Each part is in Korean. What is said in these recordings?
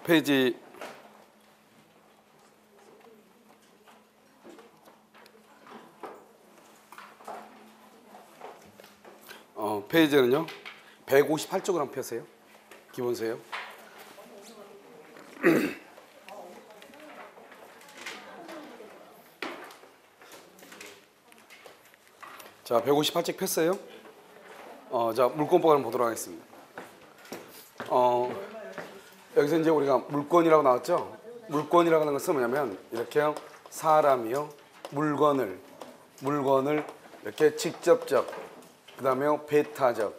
페이지 158쪽을 한번 펴세요. 기본서요. 자, 158쪽 폈어요. 자, 물권법 한번 보도록 하겠습니다. 여기서 이제 우리가 물권이라고 나왔죠. 물권이라고 하는 것은 뭐냐면 이렇게 사람이요 물건을 이렇게 직접적, 그 다음에 배타적,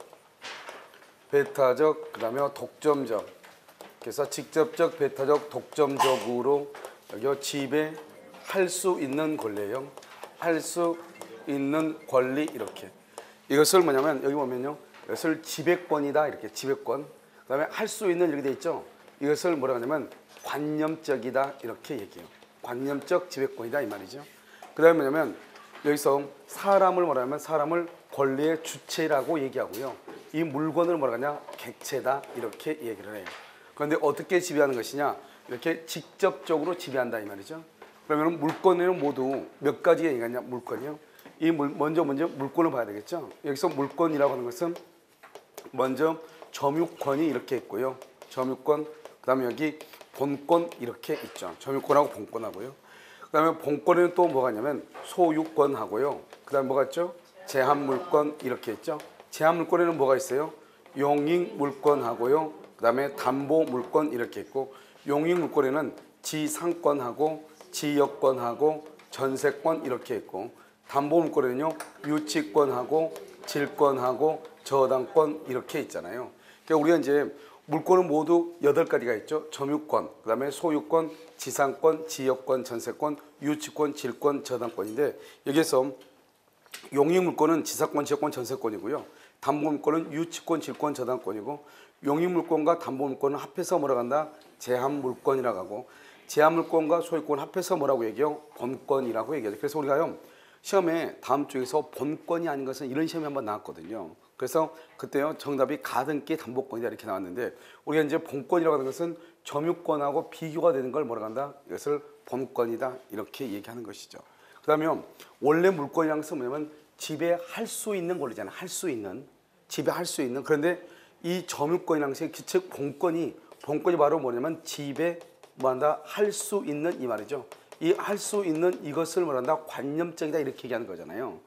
그 다음에 독점적, 그래서 직접적, 배타적, 독점적으로 여기 지배할 수 있는 권리예요. 할 수 있는 권리 이렇게. 이것을 뭐냐면 여기 보면요, 이것을 지배권이다 이렇게 지배권. 그 다음에 할 수 있는 이렇게 돼 있죠. 이것을 뭐라고 하냐면 관념적이다 이렇게 얘기해요. 관념적 지배권이다 이 말이죠. 그 다음에 뭐냐면 여기서 사람을 뭐라 하면 사람을 권리의 주체라고 얘기하고요. 이 물건을 뭐라 하냐 객체다 이렇게 얘기를 해요. 그런데 어떻게 지배하는 것이냐, 이렇게 직접적으로 지배한다 이 말이죠. 그러면 물건에는 모두 몇 가지가 있냐 물건이요. 먼저 물건을 봐야 되겠죠. 여기서 물건이라고 하는 것은 먼저 점유권이 이렇게 있고요. 점유권, 그 다음에 여기 본권 이렇게 있죠. 점유권하고 본권하고요. 그 다음에 본권에는 또 뭐가 있냐면 소유권하고요. 그 다음에 뭐가 있죠? 제한물권 이렇게 있죠. 제한물권에는 뭐가 있어요? 용익물권하고요. 그 다음에 담보물권 이렇게 있고, 용익물권에는 지상권하고 지역권하고 전세권 이렇게 있고, 담보물권에는요 유치권하고 질권하고 저당권 이렇게 있잖아요. 그러니까 우리가 이제 물권은 모두 8가지가 있죠. 점유권, 그 다음에 소유권, 지상권, 지역권, 전세권, 유치권, 질권, 저당권인데, 여기에서 용익물권은 지상권, 지역권, 전세권이고요. 담보물권은 유치권, 질권, 저당권이고, 용익물권과 담보물권은 합해서 뭐라고 한다? 제한물권이라고 하고, 제한물권과 소유권 합해서 뭐라고 얘기해요? 본권이라고 얘기하죠. 그래서 우리가요 시험에 다음 주에서 본권이 아닌 것은 이런 시험이 한번 나왔거든요. 그래서 그때요 정답이 가등기 담보권이다 이렇게 나왔는데, 우리가 이제 본권이라고 하는 것은 점유권하고 비교가 되는 걸 뭐라고 한다? 이것을 본권이다 이렇게 얘기하는 것이죠. 그 다음에 원래 물권이라는 것은 뭐냐면 지배할 수 있는 권리잖아요. 할 수 있는, 지배할 수 있는. 그런데 이 점유권이라는 것이 즉 본권이 바로 뭐냐면 지배 뭐한다? 할 수 있는 이 말이죠. 이 할 수 있는 이것을 뭐한다? 관념적이다 이렇게 얘기하는 거잖아요.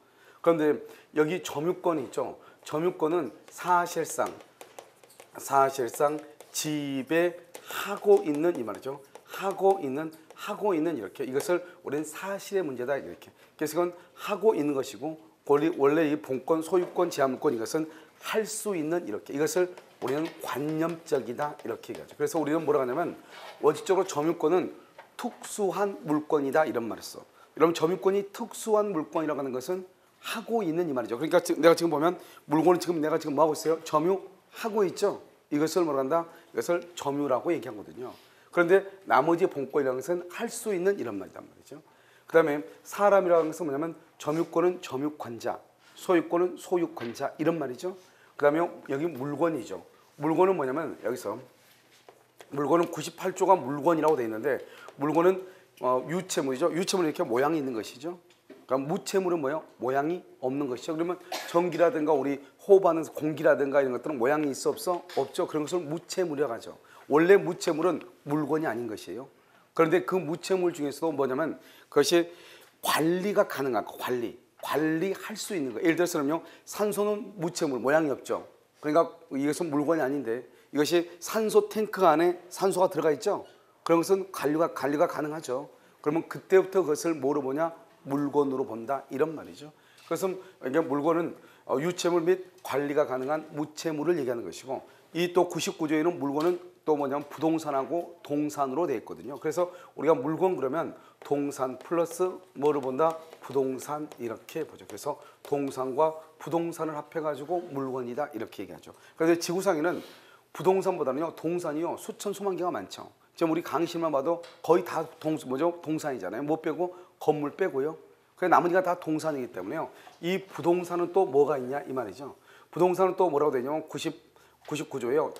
그런데 여기 점유권이 있죠. 점유권은 사실상 지배하고 있는 이 말이죠. 하고 있는 이렇게, 이것을 우리는 사실의 문제다 이렇게. 그래서 이건 하고 있는 것이고, 원래 이 본권, 소유권, 제한물권 이것은 할 수 있는 이렇게, 이것을 우리는 관념적이다 이렇게 얘기하죠. 그래서 우리는 뭐라고 하냐면 원칙적으로 점유권은 특수한 물권이다 이런 말을 써. 여러분 점유권이 특수한 물권이라고 하는 것은 하고 있는 이 말이죠. 그러니까 내가 지금 보면 물건을 내가 지금 뭐 하고 있어요? 점유하고 있죠. 이것을 뭐라 한다? 이것을 점유라고 얘기하거든요. 그런데 나머지 본권이라는 것은 할 수 있는 이런 말이란 말이죠. 그 다음에 사람이라는 것은 뭐냐면 점유권은 점유권자, 소유권은 소유권자 이런 말이죠. 그 다음에 여기 물건이죠. 물건은 뭐냐면 여기서 물건은 98조가 물건이라고 되어 있는데, 물건은 유채물이죠. 유채물은 이렇게 모양이 있는 것이죠. 그러니까 무채물은 뭐예요? 모양이 없는 것이죠. 그러면 전기라든가 우리 호흡하는 공기라든가 이런 것들은 모양이 있어 없어? 없죠. 그런 것을 무채물이라고 하죠. 원래 무채물은 물건이 아닌 것이에요. 그런데 그 무채물 중에서도 뭐냐면 그것이 관리가 가능한 거, 관리할 수 있는 거. 예를 들어서는요, 산소는 무채물, 모양이 없죠. 그러니까 이것은 물건이 아닌데 이것이 산소 탱크 안에 산소가 들어가 있죠. 그런 것은 관리가 가능하죠. 그러면 그때부터 그것을 뭐로 보냐? 물건으로 본다 이런 말이죠. 그래서 이게 물건은 유채물 및 관리가 가능한 무채물을 얘기하는 것이고, 이 또 99조에는 물건은 또 뭐냐면 부동산하고 동산으로 되어 있거든요. 그래서 우리가 물건 그러면 동산 플러스 뭐를 본다? 부동산 이렇게 보죠. 그래서 동산과 부동산을 합해가지고 물건이다 이렇게 얘기하죠. 그래서 지구상에는 부동산보다는요 동산이요 수천 수만 개가 많죠. 지금 우리 강의실만 봐도 거의 다 동산이잖아요. 뭐 빼고 건물 빼고요. 그래서 나머지가 다 동산이기 때문에요. 이 부동산은 또 뭐가 있냐 이 말이죠. 부동산은 또 뭐라고 되냐면 99조예요.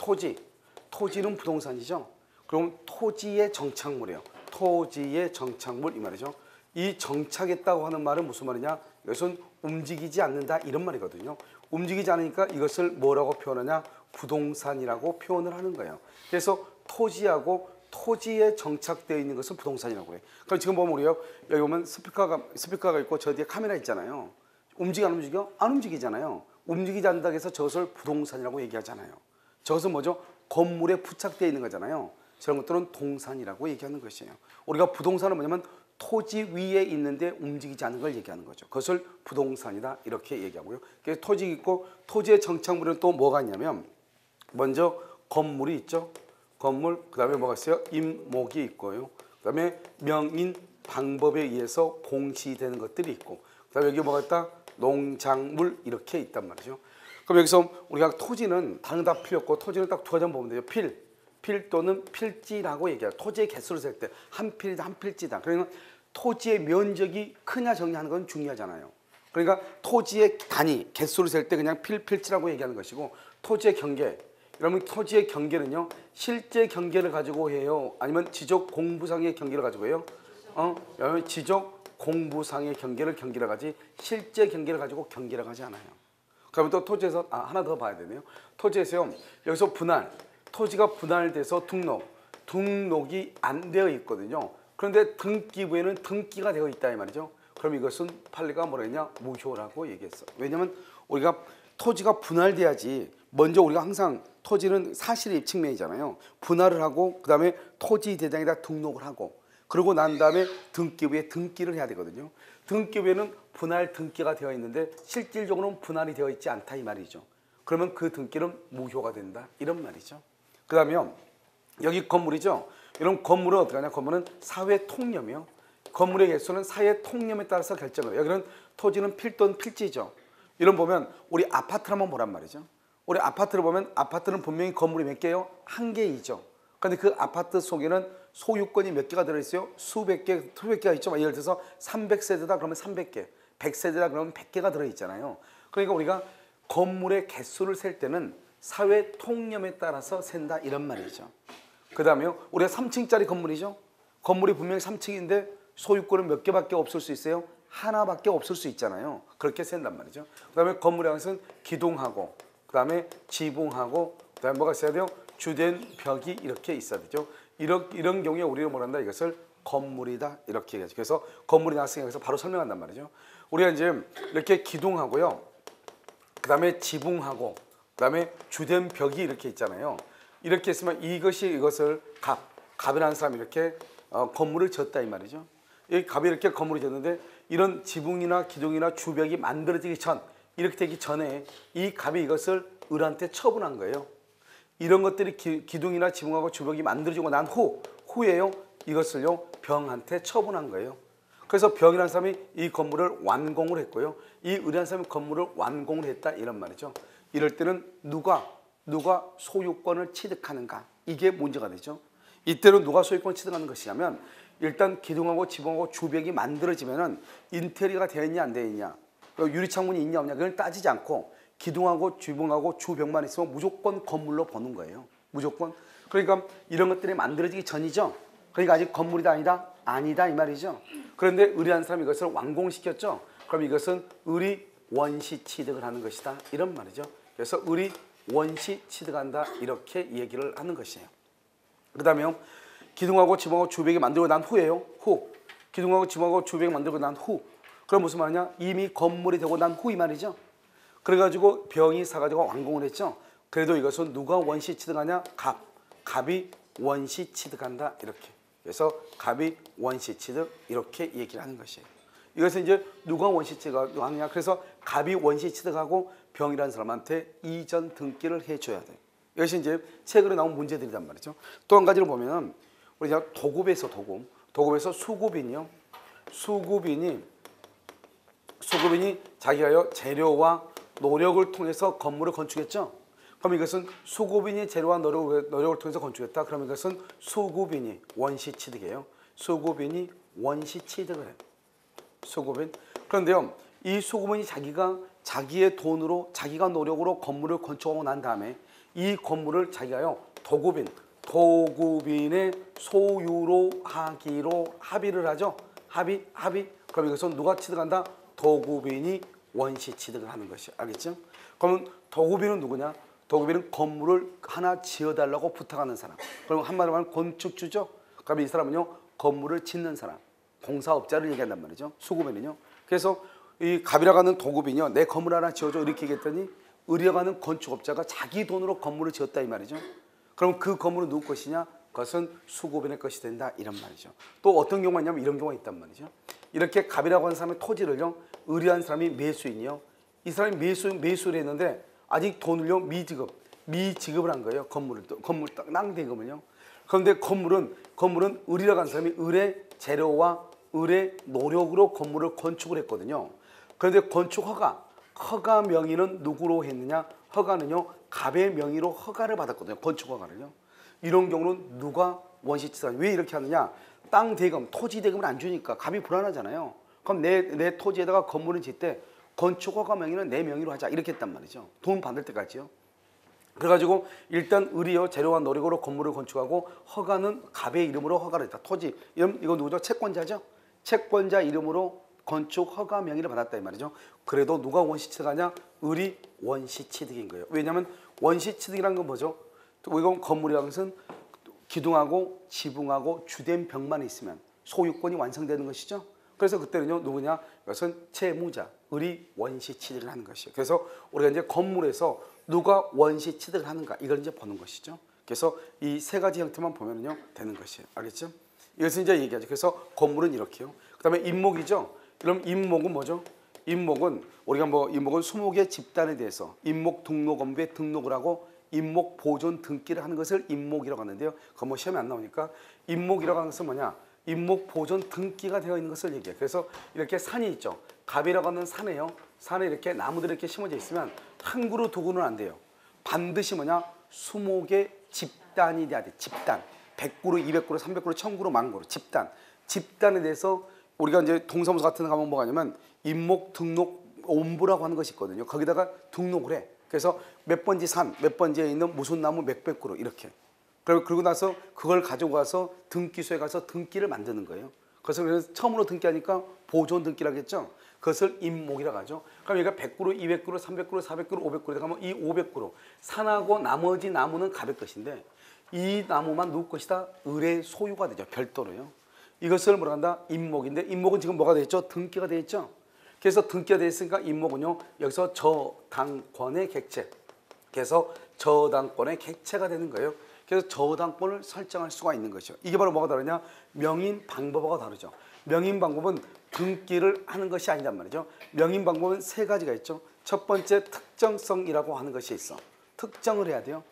토지는 부동산이죠. 그럼 토지의 정착물이에요. 토지의 정착물 이 말이죠. 이 정착했다고 하는 말은 무슨 말이냐? 이것은 움직이지 않는다 이런 말이거든요. 움직이지 않으니까 이것을 뭐라고 표현하냐? 부동산이라고 표현을 하는 거예요. 그래서 토지하고 토지에 정착되어 있는 것은 부동산이라고 해요. 그럼 지금 보면 우리요, 여기 보면 스피커가 있고 저 뒤에 카메라 있잖아요. 움직여 안 움직여? 안 움직이잖아요. 움직이지 않는다고 해서 저것을 부동산이라고 얘기하잖아요. 저것은 뭐죠? 건물에 부착되어 있는 거잖아요. 저런 것들은 동산이라고 얘기하는 것이에요. 우리가 부동산은 뭐냐면 토지 위에 있는데 움직이지 않는 걸 얘기하는 거죠. 그것을 부동산이다 이렇게 얘기하고요. 그래서 토지 있고 토지의 정착물은 또 뭐가 있냐면 먼저 건물이 있죠. 건물, 그 다음에 뭐가 있어요? 임목이 있고요. 그 다음에 명인 방법에 의해서 공시되는 것들이 있고, 그 다음에 여기 뭐가 있다? 농작물 이렇게 있단 말이죠. 그럼 여기서 우리가 토지는 다른 다 필요 없고 토지는 딱 두 가지 보면 돼요. 필 또는 필지라고 얘기해요. 토지의 개수를 셀 때 한 필이다 한 필지다. 그러니까 토지의 면적이 크냐 적냐하는 건 중요하잖아요. 그러니까 토지의 단위 개수를 셀 때 그냥 필지라고 얘기하는 것이고, 토지의 경계, 여러분 토지의 경계는요 실제 경계를 가지고 해요, 아니면 지적 공부상의 경계를 가지고 해요? 여러분 지적 공부상의 경계를 하지 실제 경계를 가지고 경계를 하지 않아요. 그러면 또 토지에서 하나 더 봐야 되네요. 토지에서요, 여기서 토지가 분할돼서 등록이 안 되어 있거든요. 그런데 등기부에는 등기가 되어 있다 이 말이죠. 그럼 이것은 판례가 뭐라 했냐? 무효라고 얘기했어. 왜냐하면 우리가 토지가 분할돼야지, 먼저 우리가 항상 토지는 사실의 측면이잖아요. 분할을 하고 그 다음에 토지 대장에다 등록을 하고 그러고 난 다음에 등기부에 등기를 해야 되거든요. 등기부에는 분할 등기가 되어 있는데 실질적으로는 분할이 되어 있지 않다 이 말이죠. 그러면 그 등기는 무효가 된다 이런 말이죠. 그 다음에 여기 건물이죠. 이런 건물은 어떻게 하냐? 건물은 사회 통념이요. 건물의 개수는 사회 통념에 따라서 결정을 해요. 여기는 토지는 필돈 필지죠. 이런 보면 우리 아파트를 한번 보란 말이죠. 우리 아파트를 보면 아파트는 분명히 건물이 몇 개요? 한 개이죠. 그런데 그 아파트 속에는 소유권이 몇 개가 들어있어요? 수백 개가 있죠. 예를 들어서 300세대다 그러면 300개, 100세대다 그러면 100개가 들어있잖아요. 그러니까 우리가 건물의 개수를 셀 때는 사회 통념에 따라서 센다 이런 말이죠. 그 다음에 우리가 3층짜리 건물이죠. 건물이 분명히 3층인데 소유권은 몇 개밖에 없을 수 있어요? 하나밖에 없을 수 있잖아요. 그렇게 센단 말이죠. 그 다음에 건물의 항은 기둥하고 그 다음에 지붕하고 그 다음에 뭐가 있어야 돼요? 주된 벽이 이렇게 있어야 되죠. 이런 경우에 우리는 뭐란다? 이것을 건물이다 이렇게 얘기하죠. 그래서 건물이 나왔으니까 여기서 바로 설명한단 말이죠. 우리가 이제 이렇게 기둥하고요, 그 다음에 지붕하고 그 다음에 주된 벽이 이렇게 있잖아요. 이렇게 있으면 이것을 갑이라는 사람이 이렇게 건물을 졌다 이 말이죠. 이 갑이 이렇게 건물을 졌는데 이런 지붕이나 기둥이나 주벽이 만들어지기 전, 이렇게 되기 전에 이 갑이 이것을 을한테 처분한 거예요. 이런 것들이 기둥이나 지붕하고 주벽이 만들어지고 난 후에요, 이것을요 병한테 처분한 거예요. 그래서 병이라는 사람이 이 건물을 완공을 했고요, 이 을이라는 사람이 건물을 완공을 했다 이런 말이죠. 이럴 때는 누가 소유권을 취득하는가, 이게 문제가 되죠. 이때는 누가 소유권을 취득하는 것이냐면, 일단 기둥하고 지붕하고 주벽이 만들어지면은 인테리어가 되어 있냐 안 되어 있냐, 유리창문이 있냐 없냐, 그걸 따지지 않고 기둥하고 지붕하고 주벽만 있으면 무조건 건물로 보는 거예요. 무조건. 그러니까 이런 것들이 만들어지기 전이죠. 그러니까 아직 건물이다 아니다 이 말이죠. 그런데 을이라는 사람이 이것을 완공시켰죠. 그럼 이것은 을이 원시 취득을 하는 것이다 이런 말이죠. 그래서 을이 원시 취득한다 이렇게 얘기를 하는 것이에요. 그 다음에 기둥하고 지붕하고 주벽이 만들고 난 후에요. 기둥하고 지붕하고 주벽이 만들고 난 후. 그럼 무슨 말이냐? 이미 건물이 되고 난 후 이 말이죠. 그래가지고 병이 사가지고 완공을 했죠. 그래도 이것은 누가 원시 취득하냐? 갑이 원시 취득한다 이렇게. 그래서 갑이 원시 취득 이렇게 얘기를 하는 것이에요. 이것은 이제 누가 원시 취득하느냐? 그래서 갑이 원시 취득하고 병이라는 사람한테 이전 등기를 해줘야 돼요. 이것이 이제 책으로 나온 문제들이란 말이죠. 또 한 가지를 보면 우리가 도급에서 수급인이요. 수급인이 자기가요 재료와 노력을 통해서 건물을 건축했죠. 그럼 이것은 수급인이 재료와 노력을 통해서 건축했다. 그럼 이것은 수급인이 원시 취득이에요. 수급인이 원시 취득을 해요. 수급인. 그런데요, 이 수급인이 자기의 돈으로 자기가 노력으로 건물을 건축하고 난 다음에 이 건물을 자기가요 도급인의 소유로 하기로 합의를 하죠. 합의. 그럼 이것은 누가 취득한다? 도급인이 원시 취득을 하는 것이. 알겠죠? 그러면 도급인은 누구냐? 도급인은 건물을 하나 지어달라고 부탁하는 사람. 그럼 한마디로 말하면 건축주죠. 그럼 이 사람은요, 건물을 짓는 사람, 공사업자를 얘기한단 말이죠. 수급인은요. 그래서 이 갑이라고 하는 도급인이요, 내 건물 하나 지어줘 이렇게 얘기했더니 을이라고 하는 건축업자가 자기 돈으로 건물을 지었다 이 말이죠. 그럼 그 건물은 누구 것이냐? 그것은 수급인의 것이 된다 이런 말이죠. 또 어떤 경우가 있냐면 이런 경우가 있단 말이죠. 이렇게 갑이라고 하는 사람의 토지를요, 의뢰한 사람이 매수인이요, 이 사람이 매수를 했는데 아직 돈을요 미지급을 한 거예요. 건물 땅 대금을요. 그런데 건물은 을이라고 하는 사람이 을의 재료와 을의 노력으로 건물을 건축을 했거든요. 그런데 건축 허가 명의는 누구로 했느냐? 허가는요, 갑의 명의로 허가를 받았거든요. 건축 허가를요. 이런 경우는 누가 원시치사냐? 왜 이렇게 하느냐? 땅 대금, 토지 대금을 안 주니까 갑이 불안하잖아요. 그럼 내 토지에다가 건물을 짓 때 건축 허가 명의는 내 명의로 하자 이렇게 했단 말이죠. 돈 받을 때까지요. 그래가지고 일단 을이요, 재료와 노력으로 건물을 건축하고 허가는 갑의 이름으로 허가를 했다. 토지 이거 누구죠? 채권자죠. 채권자 이름으로 건축 허가 명의를 받았다 이 말이죠. 그래도 누가 원시취득하냐? 을이 원시취득인 거예요. 왜냐하면 원시취득이라는 건 뭐죠? 이건 건물이라는 것은 기둥하고 지붕하고 주된 벽만 있으면 소유권이 완성되는 것이죠. 그래서 그때는요, 누구냐? 이것은 채무자, 을이 원시취득을 하는 것이에요. 그래서 우리가 이제 건물에서 누가 원시취득을 하는가 이걸 이제 보는 것이죠. 그래서 이 세 가지 형태만 보면요 되는 것이에요. 알겠죠? 이것을 이제 얘기하죠. 그래서 건물은 이렇게요. 그다음에 임목이죠. 그럼 임목은 뭐죠? 임목은 우리가 임목은 20개 집단에 대해서 임목 등록원부에 등록을 하고 임목 보존 등기를 하는 것을 임목이라고 하는데요. 그건 시험에 안 나오니까 임목이라고 하는 것은 뭐냐? 임목 보존 등기가 되어 있는 것을 얘기해요. 그래서 이렇게 산이 있죠. 갑이라고 하는 산에요. 산에 이렇게 나무들이 이렇게 심어져 있으면 한 그루 두 그루는 안 돼요. 반드시 뭐냐? 20개 집단이 돼야 돼. 집단. 100그루, 200그루, 300그루, 1000그루, 10,000그루. 집단에 대해서 우리가 이제 동사무소 같은 데 가면 뭐가 있냐면 임목 등록 원부라고 하는 것이 있거든요. 거기다가 등록을 해. 그래서 몇 번지 산, 몇 번지에 있는 무슨 나무 몇백 그루 이렇게. 그리고 나서 그걸 가지고 가서 등기소에 가서 등기를 만드는 거예요. 그래서 처음으로 등기하니까 보존 등기라고 했죠. 그것을 임목이라고 하죠. 그럼 얘가 100그루, 200그루, 300그루, 400그루, 500그루 가면 이 500그루 산하고 나머지 나무는 갑의 것인데 이 나무만 누구 것이다? 을의 소유가 되죠. 별도로요. 이것을 뭐라 한다? 임목인데 임목은 지금 뭐가 되어 있죠? 등기가 되어 있죠. 그래서 등기가 되어 있으니까 임목은요, 여기서 저당권의 객체. 그래서 저당권의 객체가 되는 거예요. 그래서 저당권을 설정할 수가 있는 것이죠. 이게 바로 뭐가 다르냐? 명인 방법하고 다르죠. 명인 방법은 등기를 하는 것이 아니란 말이죠. 명인 방법은 세 가지가 있죠. 첫 번째 특정성이라고 하는 것이 있어. 특정을 해야 돼요.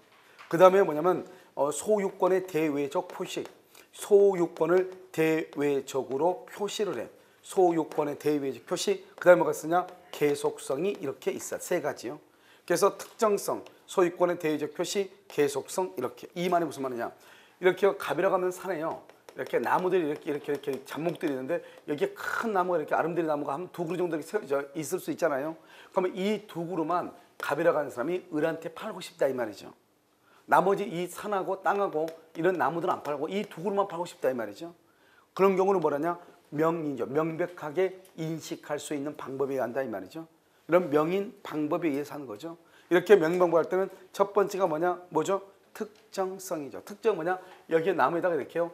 그 다음에 뭐냐면 소유권의 대외적 표시. 소유권을 대외적으로 표시를 해. 소유권의 대외적 표시. 그 다음에 뭐가 쓰냐? 계속성이 이렇게 있어. 세 가지요. 그래서 특정성, 소유권의 대외적 표시, 계속성 이렇게. 이 말이 무슨 말이냐? 이렇게 갑이라고 하는 산에요. 이렇게 나무들이 이렇게 잡목들이 있는데 여기에 큰 나무가 이렇게 아름드리 나무가 한 두 그루 정도 있을 수 있잖아요. 그러면 이 두 그루만 갑이라고 하는 사람이 을한테 팔고 싶다 이 말이죠. 나머지 이 산하고 땅하고 이런 나무들은 안 팔고 이 두 그루만 팔고 싶다 이 말이죠. 그런 경우는 뭐라냐? 명인이죠. 명백하게 인식할 수 있는 방법에 의한다 이 말이죠. 이런 명인 방법에 의해서 하는 거죠. 이렇게 명인 방법 할 때는 첫 번째가 뭐죠? 특정성이죠. 특정 뭐냐? 여기에 나무에다가 이렇게요.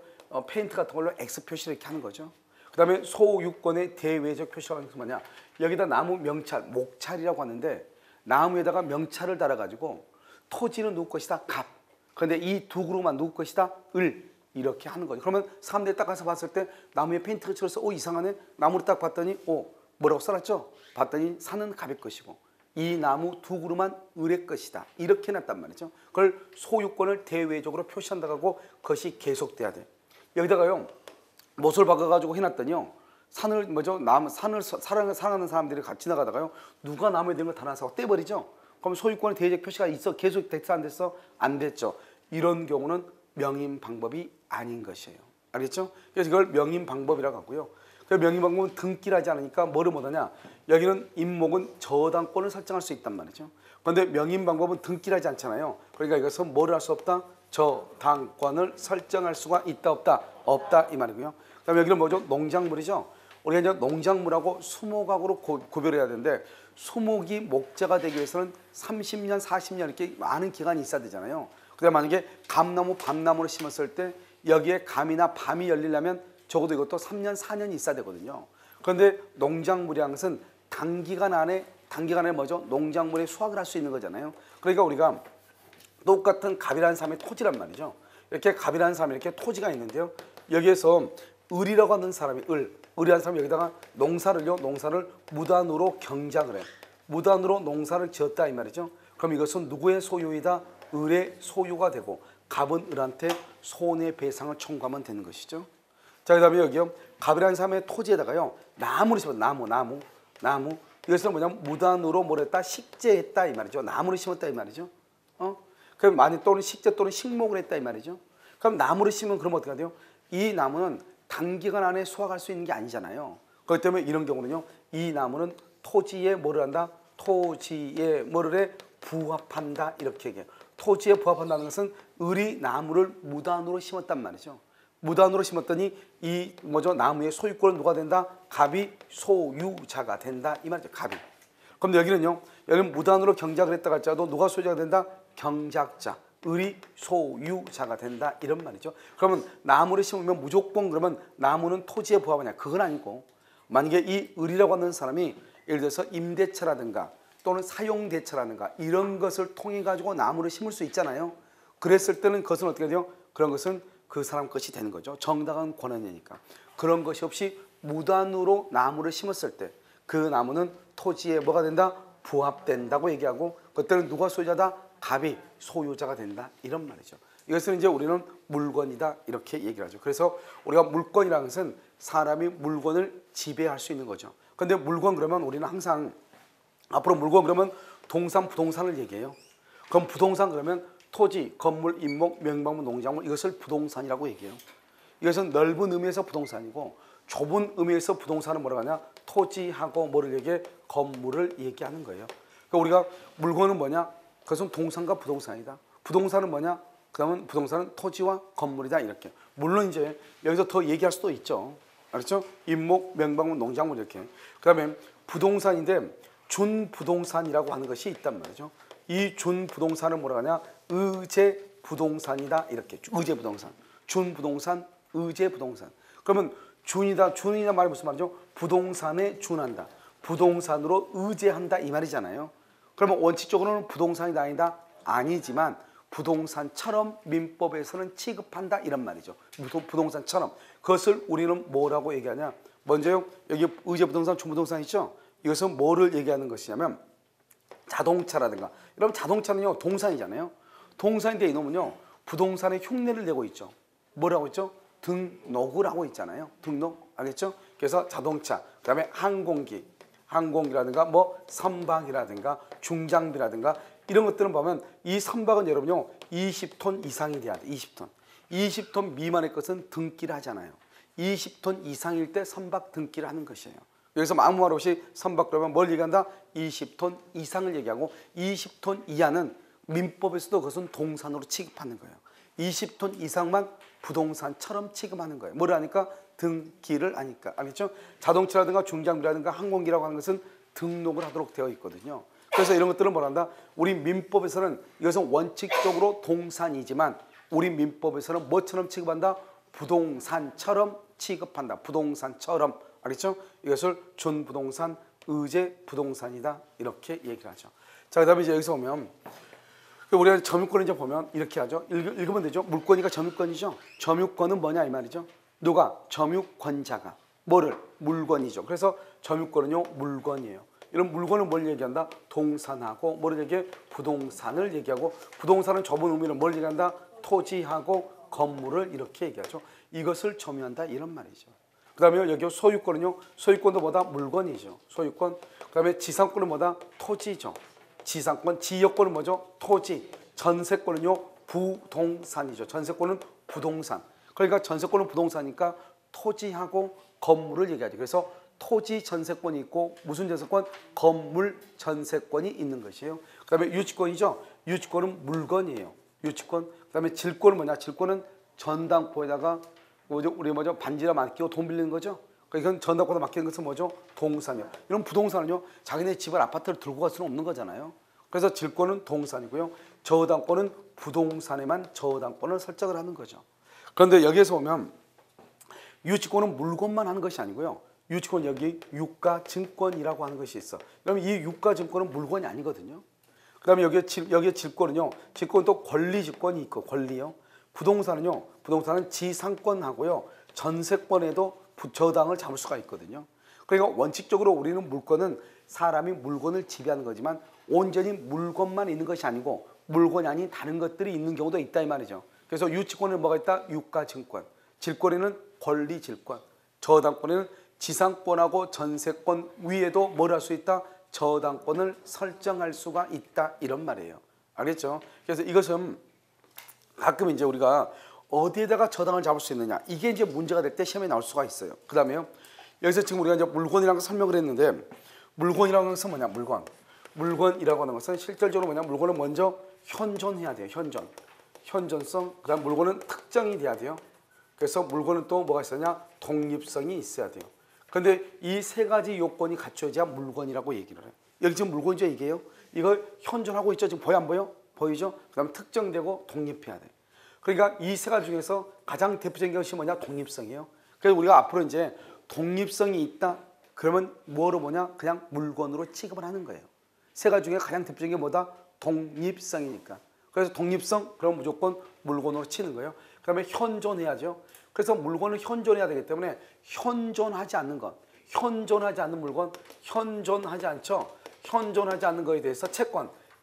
페인트 같은 걸로 X 표시를 이렇게 하는 거죠. 그 다음에 소유권의 대외적 표시가 뭐냐? 여기다 나무 명찰, 목찰이라고 하는데 나무에다가 명찰을 달아가지고 토지는 누구 것이다? 갑. 그런데 이 두 그루만 누구 것이다? 을. 이렇게 하는 거죠. 그러면 사람들이 딱 가서 봤을 때 나무에 페인트가 칠해서 이상하네? 나무를 딱 봤더니 뭐라고 써놨죠? 봤더니 산은 갑의 것이고 이 나무 두 그루만 을의 것이다. 이렇게 해놨단 말이죠. 그걸 소유권을 대외적으로 표시한다고 하고 그것이 계속돼야 돼. 여기다가요 못을 박아가지고 해놨더니요 산을 산을 사랑하는 사람들이 같이 지나가다가요 누가 나무에 든 걸 다 나서 떼버리죠. 그럼 소유권의 대외적 표시가 있어 계속 됐어 안 됐어? 안 됐죠. 이런 경우는 명인 방법이 아닌 것이에요. 알겠죠? 그래서 이걸 명인 방법이라고 하고요. 명인 방법은 등기를 하지 않으니까 뭐를 못하냐? 여기는 임목은 저당권을 설정할 수 있단 말이죠. 그런데 명인 방법은 등기를 하지 않잖아요. 그러니까 이것은 뭐를 할 수 없다? 저당권을 설정할 수가 있다 없다? 없다 이 말이고요. 그다음에 여기는 뭐죠? 농작물이죠. 우리가 이제 농작물하고 수목하고로 구별해야 되는데 수목이 목자가 되기 위해서는 30년, 40년 이렇게 많은 기간이 있어야 되잖아요. 그다음에 만약에 감나무, 밤나무를 심었을 때 여기에 감이나 밤이 열리려면 적어도 이것도 3년, 4년이 있어야 되거든요. 그런데 농작물이라는 것은 단기간 안에 뭐죠? 농작물의 수확을 할 수 있는 거잖아요. 그러니까 우리가 똑같은 갑이라는 사람의 토지란 말이죠. 이렇게 갑이라는 사람이 이렇게 토지가 있는데요. 여기에서 을이라고 하는 사람이 을이라는 사람이 여기다가 농사를 무단으로 경작을 해. 무단으로 농사를 지었다 이 말이죠. 그럼 이것은 누구의 소유이다? 을의 소유가 되고 갑은 을한테 손해배상을 청구하면 되는 것이죠. 자, 그다음에 여기요. 갑이라는 사람의 토지에다가요. 나무를 심었다. 나무. 이것은 뭐냐면 무단으로 뭘 했다? 식재했다 이 말이죠. 나무를 심었다 이 말이죠. 그럼 많이 또는 식재 또는 식목을 했다 이 말이죠. 그럼 나무를 심으면 그럼 어떻게 돼요? 이 나무는 단기간 안에 수확할 수 있는 게 아니잖아요. 그렇기 때문에 이런 경우는요. 이 나무는 토지에 뭐를 한다? 토지에 뭐를 해? 부합한다 이렇게 얘기해요. 토지에 부합한다는 것은 을이 나무를 무단으로 심었단 말이죠. 무단으로 심었더니 이 뭐죠? 나무의 소유권은 누가 된다? 갑이 소유자가 된다 이 말이죠. 갑이. 그럼 여기는요. 여기는 무단으로 경작을 했다 할지라도 누가 소유자가 된다? 경작자. 을이 소유자가 된다 이런 말이죠. 그러면 나무를 심으면 무조건 그러면 나무는 토지에 부합하냐? 그건 아니고 만약에 이 을이라고 하는 사람이 예를 들어서 임대차라든가 또는 사용대차라든가 이런 것을 통해 가지고 나무를 심을 수 있잖아요. 그랬을 때는 그것은 어떻게 돼요? 그런 것은 그 사람 것이 되는 거죠. 정당한 권한이니까. 그런 것이 없이 무단으로 나무를 심었을 때 그 나무는 토지에 뭐가 된다? 부합된다고 얘기하고 그때는 누가 소유자다? 갑이 소유자가 된다 이런 말이죠. 이것은 이제 우리는 물건이다 이렇게 얘기를 하죠. 그래서 우리가 물건이라는 것은 사람이 물건을 지배할 수 있는 거죠. 그런데 물건 그러면 우리는 항상 앞으로 물건 그러면 동산, 부동산을 얘기해요. 그럼 부동산 그러면 토지, 건물, 임목, 명방문, 농작물 이것을 부동산이라고 얘기해요. 이것은 넓은 의미에서 부동산이고 좁은 의미에서 부동산은 뭐라고 하냐? 토지하고 뭐를 얘기해? 건물을 얘기하는 거예요. 그러니까 우리가 물건은 뭐냐? 그것은 동산과 부동산이다. 부동산은 뭐냐? 그다음은 부동산은 토지와 건물이다 이렇게. 물론 이제 여기서 더 얘기할 수도 있죠. 알았죠? 임목, 명방문, 농작물 이렇게. 그다음에 부동산인데 준부동산이라고 하는 것이 있단 말이죠. 이 준부동산은 뭐라고 하냐? 의제부동산이다 이렇게. 의제부동산. 준부동산, 의제부동산. 그러면 준이다 말이 무슨 말이죠? 부동산에 준한다. 부동산으로 의제한다 이 말이잖아요. 그러면 원칙적으로는 부동산이 아니다? 아니지만 부동산처럼 민법에서는 취급한다 이런 말이죠. 부동산처럼. 그것을 우리는 뭐라고 얘기하냐? 먼저요. 여기 의제부동산, 준부동산 있죠? 이것은 뭐를 얘기하는 것이냐면 자동차라든가. 여러분 자동차는요. 동산이잖아요. 동산인데 이놈은요. 부동산의 흉내를 내고 있죠. 뭐라고 있죠? 등록을 하고 있잖아요. 등록. 알겠죠? 그래서 자동차, 그다음에 항공기라든가 뭐 선박이라든가 중장비라든가 이런 것들은 보면 이 선박은 여러분요 20톤 이상이 돼야 돼. 20톤 미만의 것은 등기를 하잖아요. 20톤 이상일 때 선박 등기를 하는 것이에요. 여기서 아무 말 없이 선박 그러면 뭘 얘기한다? 20톤 이상을 얘기하고 20톤 이하는 민법에서도 그것은 동산으로 취급하는 거예요. 20톤 이상만 부동산처럼 취급하는 거예요. 뭐를 하니까? 등기를 하니까. 알겠죠? 자동차라든가 중장비라든가 항공기라고 하는 것은 등록을 하도록 되어 있거든요. 그래서 이런 것들은 뭐란다? 우리 민법에서는 이것은 원칙적으로 동산이지만 우리 민법에서는 뭐처럼 취급한다? 부동산처럼 취급한다. 부동산처럼. 알겠죠? 이것을 준부동산, 의제부동산이다. 이렇게 얘기를 하죠. 자, 그 다음에 이제 여기서 보면 우리가 점유권을 이제 보면 이렇게 하죠. 읽으면 되죠. 물권이가 점유권이죠. 점유권은 뭐냐 이 말이죠. 누가? 점유권자가. 뭐를? 물건이죠. 그래서 점유권은요 물건이에요. 이런 물건은 뭘 얘기한다? 동산하고 뭐를 얘기해? 부동산을 얘기하고 부동산은 좁은 의미로 뭘 얘기한다? 토지하고 건물을 이렇게 얘기하죠. 이것을 점유한다 이런 말이죠. 그 다음에 여기 소유권은요. 소유권도 뭐다? 물건이죠. 소유권. 그 다음에 지상권은 뭐다? 토지죠. 지상권. 지역권은 뭐죠? 토지. 전세권은요. 부동산이죠. 전세권은 부동산. 그러니까 전세권은 부동산이니까 토지하고 건물을 얘기하죠. 그래서 토지 전세권이 있고 무슨 전세권? 건물 전세권이 있는 것이에요. 그 다음에 유치권이죠. 유치권은 물건이에요. 유치권. 그 그다음에 질권은 뭐냐? 질권은 전당포에다가 우리 뭐죠? 반지라 맡기고 돈 빌리는 거죠. 그러니까 이건 전당포에다 맡기는 것은 뭐죠? 동산이요. 이런 부동산은요, 자기네 집을 아파트를 들고 갈 수는 없는 거잖아요. 그래서 질권은 동산이고요. 저당권은 부동산에만 저당권을 설정을 하는 거죠. 그런데 여기에서 보면 유치권은 물건만 하는 것이 아니고요. 유치권 여기 유가증권이라고 하는 것이 있어. 그럼 이 유가증권은 물건이 아니거든요. 그다음에 여기에 질권은요. 질권은 또 권리질권이 있고 권리요. 부동산은요. 부동산은 지상권하고요. 전세권에도 저당을 잡을 수가 있거든요. 그러니까 원칙적으로 우리는 물건은 사람이 물건을 지배하는 거지만 온전히 물건만 있는 것이 아니고 물건이 아닌 다른 것들이 있는 경우도 있다 이 말이죠. 그래서 유치권에는 뭐가 있다? 유가증권. 질권에는 권리질권. 저당권에는 지상권하고 전세권 위에도 뭘 할 수 있다? 저당권을 설정할 수가 있다 이런 말이에요. 알겠죠? 그래서 이것은 가끔 이제 우리가 어디에다가 저당을 잡을 수 있느냐 이게 이제 문제가 될 때 시험에 나올 수가 있어요. 그다음에요. 여기서 지금 우리가 이제 물건이라는 걸 설명을 했는데 물건이라는 것은 뭐냐? 물건이라고 하는 것은 실질적으로 뭐냐? 물건은 먼저 현존해야 돼요. 현존성. 그다음 물건은 특정이 돼야 돼요. 그래서 물건은 또 뭐가 있었냐? 독립성이 있어야 돼요. 그런데 이 세 가지 요건이 갖춰져야 물건이라고 얘기를 해요. 여기 지금 물건이죠 이게요. 이거 현존하고 있죠. 지금 보여 안 보여? 보이죠? 그다음 특정되고 독립해야 돼. 그러니까 이 세 가지 중에서 가장 대표적인 것이 뭐냐? 독립성이에요. 그래서 우리가 앞으로 이제 독립성이 있다. 그러면 뭐로 보냐? 그냥 물건으로 취급을 하는 거예요. 세 가지 중에 가장 대표적인 게 뭐다? 독립성이니까. 그래서 독립성 그럼 무조건 물건으로 치는 거예요. 그다음에 현존해야죠. 그래서 물건을 현존해야 되기 때문에 현존하지 않는 것, 현존하지 않는 물건, 현존하지 않죠. 현존하지 않는 것에 대해서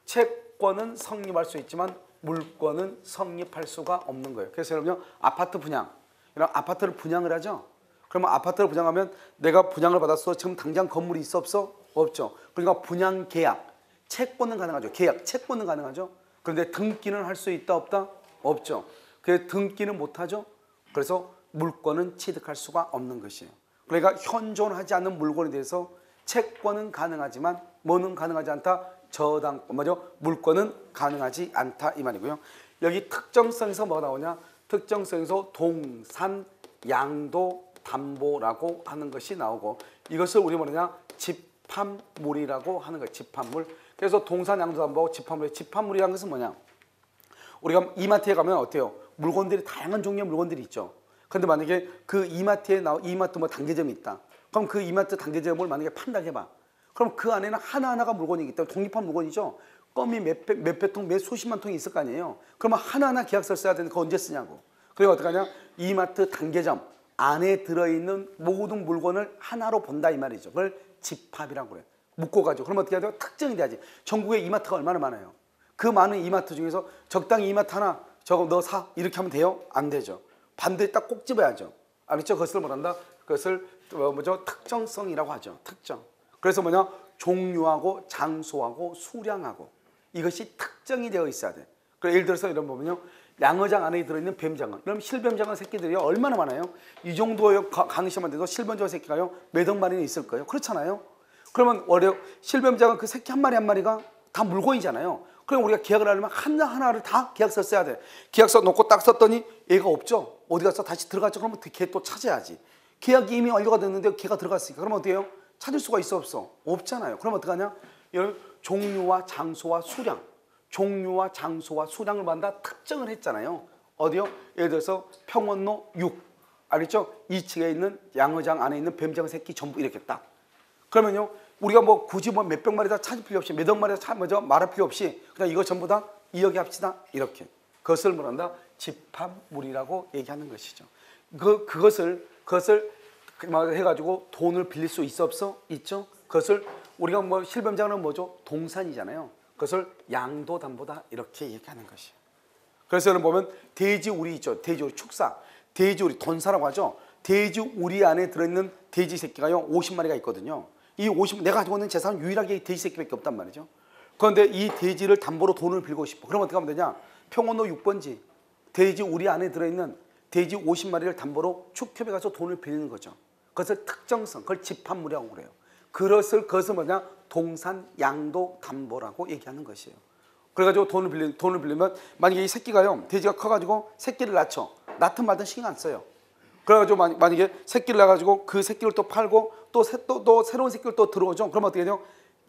채권은 성립할 수 있지만 물건은 성립할 수가 없는 거예요. 그래서 여러분요, 아파트 분양, 이런 아파트를 분양을 하죠. 그러면 아파트를 분양하면 내가 분양을 받았어. 지금 당장 건물이 있어 없어? 없죠. 그러니까 분양 계약, 채권은 가능하죠. 계약, 채권은 가능하죠. 그런데 등기는 할 수 있다 없다? 없죠. 그래서 등기는 못하죠. 그래서 물건은 취득할 수가 없는 것이에요. 그러니까 현존하지 않는 물건에 대해서 채권은 가능하지만 뭐는 가능하지 않다? 저당권, 뭐죠? 물건은 가능하지 않다 이 말이고요. 여기 특정성에서 뭐가 나오냐? 특정성에서 동산, 양도, 담보라고 하는 것이 나오고 이것을 우리 뭐냐? 집합물이라고 하는 거예요. 집합물. 그래서 동산, 양도, 담보, 집합물. 집합물이라는 것은 뭐냐? 우리가 이마트에 가면 어때요? 물건들이 다양한 종류의 물건들이 있죠. 그런데 만약에 그 이마트 뭐 단계점이 있다. 그럼 그 이마트 단계점을 만약에 판다고 해봐. 그럼 그 안에는 하나하나가 물건이기 때문에 독립한 물건이죠. 껌이 몇백 통, 몇 수십만 통이 있을 거 아니에요. 그러면 하나하나 계약서를 써야 되는데 그거 언제 쓰냐고. 그리고 어떻게 하냐? 이마트 단계점 안에 들어있는 모든 물건을 하나로 본다 이 말이죠. 그걸 집합이라고 그래요. 묶어가지고. 그럼 어떻게 해야 돼요? 특정이 돼야지. 전국에 이마트가 얼마나 많아요. 그 많은 이마트 중에서 적당히 이마트 하나 저거 너 사 이렇게 하면 돼요? 안 되죠. 반드시 딱 꼭 집어야죠. 알겠죠? 그것을 뭐란다? 그것을 뭐죠? 특정성이라고 하죠. 특정. 그래서 뭐냐? 종류하고 장소하고 수량하고 이것이 특정이 되어 있어야 돼. 그래서 예를 들어서 이런 보면요. 양어장 안에 들어있는 뱀장어. 그럼 실뱀장어 새끼들이 얼마나 많아요? 이 정도 강시만 돼도 실뱀장어 새끼가요 몇억 마리는 있을 거예요. 그렇잖아요. 그러면 원래 실뱀장어 그 새끼 한 마리가 다 물건이잖아요. 그럼 우리가 계약을 하려면 하나하나를 다 계약서 써야 돼. 계약서 놓고 딱 썼더니 얘가 없죠. 어디 가서 다시 들어갔죠. 그러면 걔 또 찾아야지. 계약이 이미 완료가 됐는데 걔가 들어갔으니까. 그러면 어때요? 찾을 수가 있어 없어? 없잖아요. 그럼 어떡하냐? 종류와 장소와 수량. 종류와 장소와 수량을 받는다 특정을 했잖아요. 어디요? 예를 들어서 평원로 6. 알겠죠? 2층에 있는 양어장 안에 있는 뱀장 새끼 전부 이렇게 딱. 그러면요. 우리가 뭐 굳이 뭐 몇백 마리 다 찾을 필요 없이 몇억 마리 다 말할 필요 없이 그냥 이거 전부 다 이야기합시다. 이렇게. 그것을 뭐란다? 집합물이라고 얘기하는 것이죠. 그것을 해가지고 돈을 빌릴 수 있어 없어? 있죠. 그것을 우리가 뭐 실뱀장은 뭐죠? 동산이잖아요. 그것을 양도 담보다 이렇게 얘기하는 것이에요. 그래서 여러분 보면 돼지우리 있죠. 돼지우리 축사. 돼지우리 돈사라고 하죠. 돼지우리 안에 들어있는 돼지 새끼가요 50마리가 있거든요. 이 50 내가 가지고 있는 재산은 유일하게 이 돼지 새끼밖에 없단 말이죠. 그런데 이 돼지를 담보로 돈을 빌고 싶어. 그럼 어떻게 하면 되냐? 평원로 6번지 돼지 우리 안에 들어있는 돼지 50마리를 담보로 축협에 가서 돈을 빌리는 거죠. 그것을 특정성, 그걸 집합물이라고 그래요. 그것을 뭐냐? 동산, 양도, 담보라고 얘기하는 것이에요. 그래가지고 돈을 빌리면 만약에 이 새끼가요, 돼지가 커가지고 새끼를 낳죠. 낳든 말든 신경 안 써요. 그래가지고 만약에 새끼를 낳아가지고 그 새끼를 또 팔고 또 새로운 새끼를 또 들어오죠. 그러면 어떻게 돼요?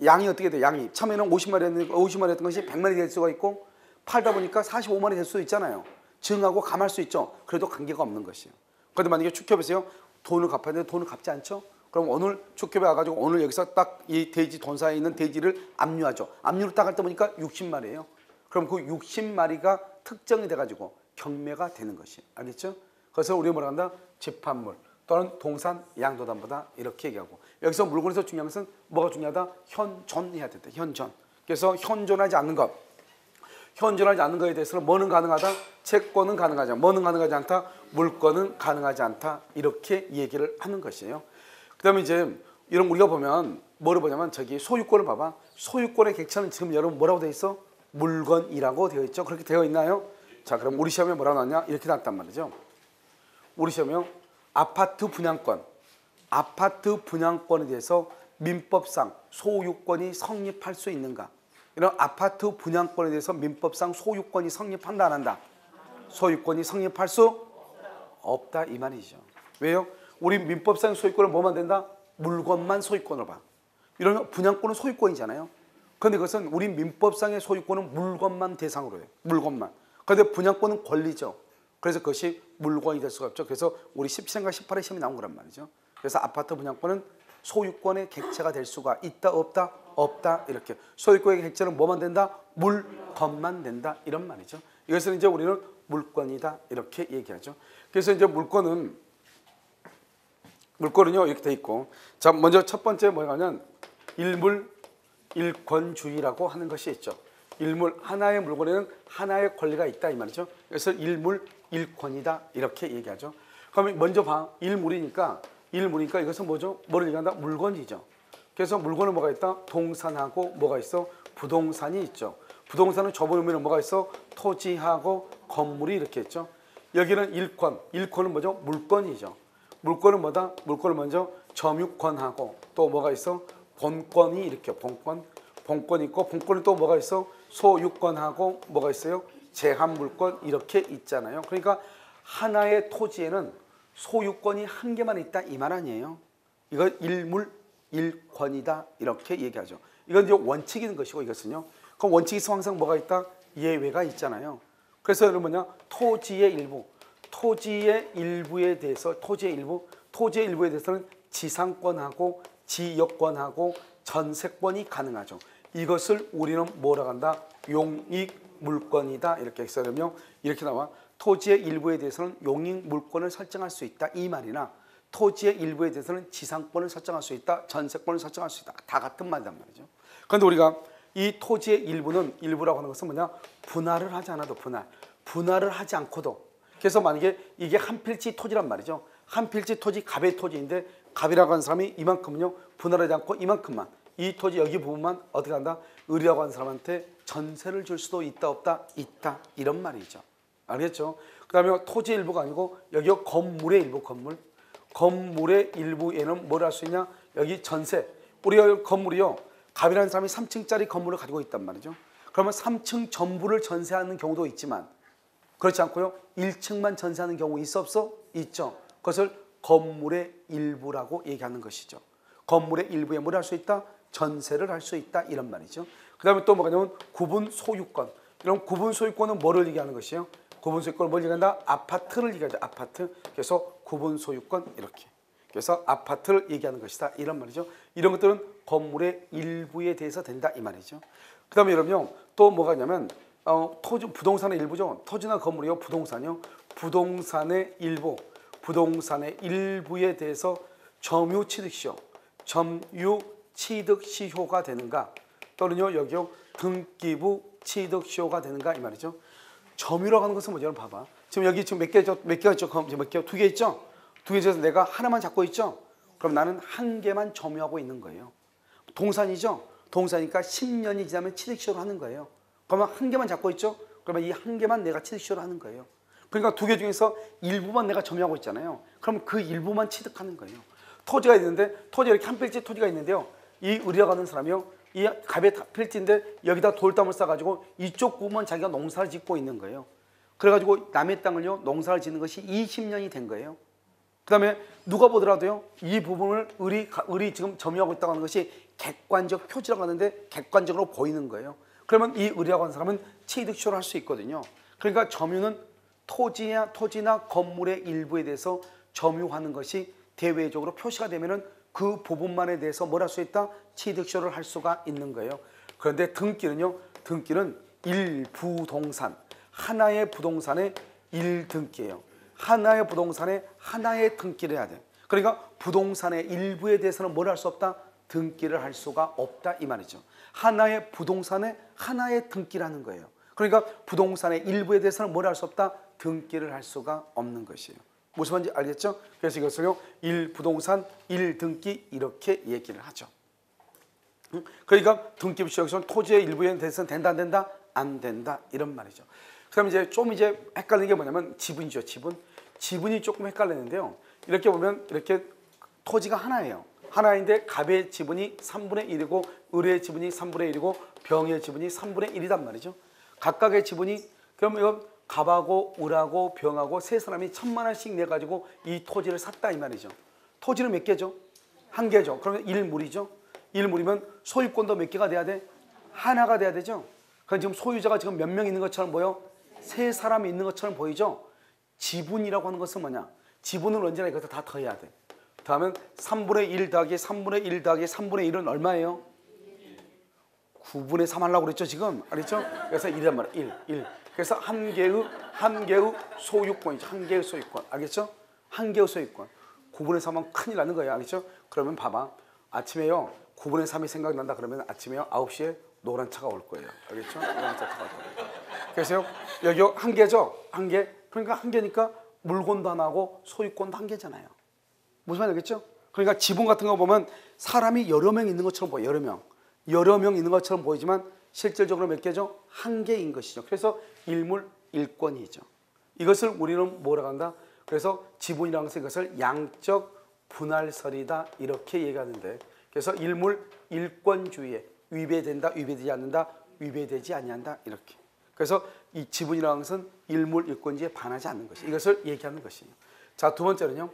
양이 어떻게 돼요? 양이 처음에는 50마리였던 것이 100마리 될 수가 있고 팔다 보니까 45마리 될 수도 있잖아요. 증하고 감할 수 있죠. 그래도 관계가 없는 것이에요. 그런데 만약에 축협에서요, 돈을 갚아야 되는데 돈을 갚지 않죠? 그럼 오늘 축협에 와가지고 오늘 여기서 딱 이 돼지 돈사에 있는 돼지를 압류하죠. 압류를 딱 할 때 보니까 60마리예요. 그럼 그 60마리가 특정이 돼가지고 경매가 되는 것이에요. 알겠죠? 그래서 우리가 뭐라 한다? 집합물 또는 동산 양도담보다 이렇게 얘기하고, 여기서 물건에서 중요한 것은 뭐가 중요하다? 현존해야 된다. 현존. 그래서 현존하지 않는 것, 현존하지 않는 것에 대해서는 뭐는 가능하다? 채권은 가능하지 않다. 뭐는 가능하지 않다? 물건은 가능하지 않다. 이렇게 얘기를 하는 것이에요. 그 다음에 이제 이런 우리가 보면 뭐를 보냐면 저기 소유권을 봐봐. 소유권의 객체는 지금 여러분 뭐라고 되어 있어? 물건이라고 되어 있죠. 그렇게 되어 있나요? 자, 그럼 우리 시험에 뭐라고 나왔냐? 이렇게 나왔단 말이죠. 우리 시험에 아파트 분양권에 대해서 민법상 소유권이 성립할 수 있는가? 이런 아파트 분양권에 대해서 민법상 소유권이 성립한다 안 한다? 소유권이 성립할 수 없다 이 말이죠. 왜요? 우리 민법상 소유권은 뭐만 된다? 물건만 소유권으로 봐. 이런 분양권은 소유권이잖아요. 그런데 그것은 우리 민법상의 소유권은 물건만 대상으로 해요. 물건만. 그런데 분양권은 권리죠. 그래서 그것이 물건이 될 수가 없죠. 그래서 우리 17인가 18회 시험이 나온 거란 말이죠. 그래서 아파트 분양권은 소유권의 객체가 될 수가 있다 없다? 없다. 이렇게. 소유권의 객체는 뭐만 된다? 물건만 된다. 이런 말이죠. 이것을 이제 우리는 물건이다 이렇게 얘기하죠. 그래서 이제 물건은요 이렇게 돼 있고, 자 먼저 첫 번째 뭐냐면 일물 일권주의라고 하는 것이 있죠. 일물 하나의 물건에는 하나의 권리가 있다 이 말이죠. 그래서 일물 일권이다 이렇게 얘기하죠. 그러면 먼저 봐. 일물이니까 이것은 뭐죠? 뭐를 얘기한다? 물건이죠. 그래서 물건은 뭐가 있다? 동산하고 뭐가 있어? 부동산이 있죠. 부동산은 좁은 뭐가 있어? 토지하고 건물이 이렇게 있죠. 여기는 일권은 뭐죠? 물건이죠. 물건은 뭐다? 물건은 먼저 점유권하고 또 뭐가 있어? 본권이 이렇게 본권 있고, 본권은 또 뭐가 있어? 소유권하고 뭐가 있어요? 제한물권 이렇게 있잖아요. 그러니까 하나의 토지에는 소유권이 한 개만 있다 이 말 아니에요. 이거 일물 일권이다 이렇게 얘기하죠. 이건 이제 원칙이 있는 것이고, 이것은요. 그럼 원칙이 있으면 항상 뭐가 있다? 예외가 있잖아요. 그래서 여러분 뭐냐? 토지의 일부에 대해서는 지상권하고 지역권하고 전세권이 가능하죠. 이것을 우리는 뭐라고 한다? 용익물권이다 이렇게 해서 그러면 이렇게 나와. 토지의 일부에 대해서는 용익물권을 설정할 수 있다 이 말이나, 토지의 일부에 대해서는 지상권을 설정할 수 있다, 전세권을 설정할 수 있다. 다 같은 말이란 말이죠. 그런데 우리가 이 토지의 일부라고 하는 것은 뭐냐? 분할을 하지 않아도 분할을 하지 않고도, 그래서 만약에 이게 한 필지 토지란 말이죠. 한 필지 토지 갑의 토지인데 갑이라고 하는 사람이 이만큼은요 분할하지 않고 이만큼만, 이 토지 여기 부분만 어떻게 한다? 을이라고 하는 사람한테 전세를 줄 수도 있다 없다? 있다 이런 말이죠. 알겠죠? 그 다음에 토지 일부가 아니고 여기 건물의 일부, 건물의 일부에는 뭘 할 수 있냐? 여기 전세. 우리가 건물이요, 갑이라는 사람이 3층짜리 건물을 가지고 있단 말이죠. 그러면 3층 전부를 전세하는 경우도 있지만, 그렇지 않고요 1층만 전세하는 경우 있어 없어? 있죠. 그것을 건물의 일부라고 얘기하는 것이죠. 건물의 일부에 뭘 할 수 있다? 전세를 할 수 있다 이런 말이죠. 그 다음에 또 뭐냐면 구분 소유권. 이런 구분 소유권은 뭐를 얘기하는 것이에요? 구분 소유권을 뭘 얘기한다? 아파트를 얘기하죠. 아파트. 그래서 구분 소유권 이렇게. 그래서 아파트를 얘기하는 것이다 이런 말이죠. 이런 것들은 건물의 일부에 대해서 된다 이 말이죠. 그 다음에 여러분요 또 뭐가 있냐면 토지, 부동산의 일부죠. 토지나 건물이요, 부동산이요. 부동산의 일부에 대해서 점유취득시효가 되는가, 또는요 여기요 등기부 취득시효가 되는가 이 말이죠. 점유라고 하는 것은 뭐죠? 여러분 봐봐. 지금 여기 지금 몇 개가 있죠? 두 개 있죠? 두 개 중에서 내가 하나만 잡고 있죠? 그럼 나는 한 개만 점유하고 있는 거예요. 동산이죠? 동산이니까 10년이 지나면 취득시효를 하는 거예요. 그러면 한 개만 잡고 있죠? 그러면 이 한 개만 내가 취득시효를 하는 거예요. 그러니까 두 개 중에서 일부만 내가 점유하고 있잖아요. 그럼 그 일부만 취득하는 거예요. 토지가 있는데, 토지 이렇게 한 필지 토지가 있는데요. 이 을이라고 하는 사람이요, 이 갑의 필지인데 여기다 돌담을 싸가지고 이쪽 부분만 자기가 농사를 짓고 있는 거예요. 그래가지고 남의 땅을요 농사를 짓는 것이 20년이 된 거예요. 그 다음에 누가 보더라도요 이 부분을 을이 지금 점유하고 있다고 하는 것이 객관적 표지라고 하는데 객관적으로 보이는 거예요. 그러면 이 을이라고 하는 사람은 취득쇼를 할 수 있거든요. 그러니까 점유는 토지나 건물의 일부에 대해서 점유하는 것이 대외적으로 표시가 되면은 그 부분만에 대해서 뭘 할 수 있다? 취득쇼를 할 수가 있는 거예요. 그런데 등기는요, 등기는 일부동산, 하나의 부동산의 일등기예요. 하나의 부동산에 하나의 등기를 해야 돼. 그러니까 부동산의 일부에 대해서는 뭘 할 수 없다? 등기를 할 수가 없다 이 말이죠. 하나의 부동산에 하나의 등기라는 거예요. 그러니까 부동산의 일부에 대해서는 뭘 할 수 없다? 등기를 할 수가 없는 것이에요. 무슨 말인지 알겠죠? 그래서 이것을요 일부동산 일등기 이렇게 얘기를 하죠. 그러니까 등기부시 여기서는 토지의 일부에 대해서는 된다 안 된다? 안 된다 이런 말이죠. 그럼 이제 좀 헷갈리는 게 뭐냐면 지분이죠. 지분이 조금 헷갈리는데요. 이렇게 보면 이렇게 토지가 하나예요. 하나인데 갑의 지분이 3분의 1이고 을의 지분이 3분의 1이고 병의 지분이 3분의 1이단 말이죠. 각각의 지분이 그럼 이건 갑하고 을하고 병하고 세 사람이 1,000만 원씩 내가지고 이 토지를 샀다 이 말이죠. 토지는 몇 개죠? 한 개죠. 그러면 일물이죠. 일물이면 소유권도 몇 개가 돼야 돼? 하나가 돼야 되죠. 그럼 지금 소유자가 지금 몇 명 있는 것처럼 보여? 세 사람이 있는 것처럼 보이죠. 지분이라고 하는 것은 뭐냐? 지분을 언제나 이것도 다 더해야 돼. 다음은 3분의 1 더하기 3분의 1 더하기 3분의 1은 얼마예요? 9분의 3 하려고 그랬죠 지금? 알겠죠? 그래서 1이란 말이야. 1. 그래서 한 개의 소유권이죠. 한 개의 소유권. 알겠죠? 한 개의 소유권. 9분의 3은 큰일 나는 거예요. 알겠죠? 그러면 봐봐. 아침에요. 9분의 3이 생각난다 그러면 아침에요. 9시에 노란 차가 올 거예요. 알겠죠? 노란 차가 올 거예요. 그래서요. 여기 한 개죠? 한 개. 그러니까 한 개니까 물건도 하나고 소유권도 한 개잖아요. 무슨 말인지 알겠죠? 그러니까 지분 같은 거 보면 사람이 여러 명 있는 것처럼 보여요. 여러 명 있는 것처럼 보이지만 실질적으로 몇 개죠? 한 개인 것이죠. 그래서 일물 일권이죠. 이것을 우리는 뭐라고 한다? 그래서 지분이라는 것은 이것을 양적 분할설이다 이렇게 얘기하는데 그래서 일물 일권주의에 위배된다, 위배되지 않는다, 위배되지 아니한다 이렇게. 그래서 이 지분이라는 것은 일물 일권주의에 반하지 않는 것이 이것을 얘기하는 것이에요. 자, 두 번째는요.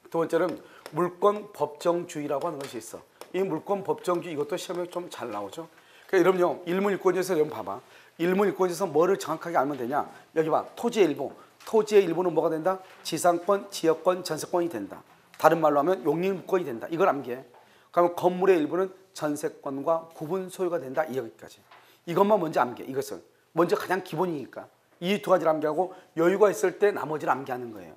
두 번째는 물권 법정주의라고 하는 것이 있어. 이 물권 법정주의 이것도 시험에 좀 잘 나오죠. 그러니까 여러분요. 일문일권에서 여러분 봐봐. 일문일권에서 뭐를 정확하게 알면 되냐. 여기 봐. 토지의 일부. 토지의 일부는 뭐가 된다? 지상권, 지역권, 전세권이 된다. 다른 말로 하면 용익물권이 된다. 이걸 암기해. 그러면 건물의 일부는 전세권과 구분 소유가 된다. 이 여기까지. 이것만 먼저 암기해. 이것을. 먼저 가장 기본이니까. 이 두 가지를 암기하고 여유가 있을 때 나머지를 암기하는 거예요.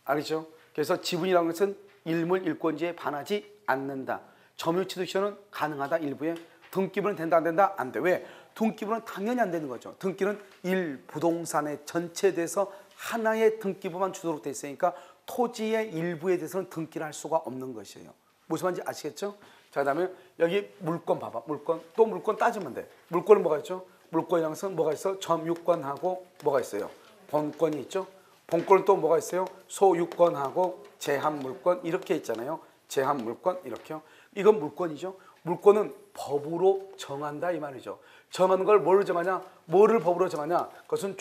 알겠죠? 그래서 지분이라는 것은 일물 일권지에 반하지 않는다. 점유취득시효는 가능하다. 일부에. 등기부는 된다 안 된다? 안 돼. 왜? 등기부는 당연히 안 되는 거죠. 등기는 일부동산의 전체에 대해서 하나의 등기부만 주도록 돼 있으니까 토지의 일부에 대해서는 등기를 할 수가 없는 것이에요. 무슨 말인지 아시겠죠? 자, 그 다음에 여기 물권 봐봐. 물권. 또 물권 따지면 돼. 물권은 뭐가 있죠? 물권이라는 것은 뭐가 있어? 점유권하고 뭐가 있어요? 본권이 있죠? 본권은 또 뭐가 있어요? 소유권하고 제한물권 이렇게 있잖아요. 제한물권 이렇게요. 이건 물권이죠. 물권은 법으로 정한다 이 말이죠. 정하는 걸 뭘로 정하냐? 뭐를 법으로 정하냐? 그것은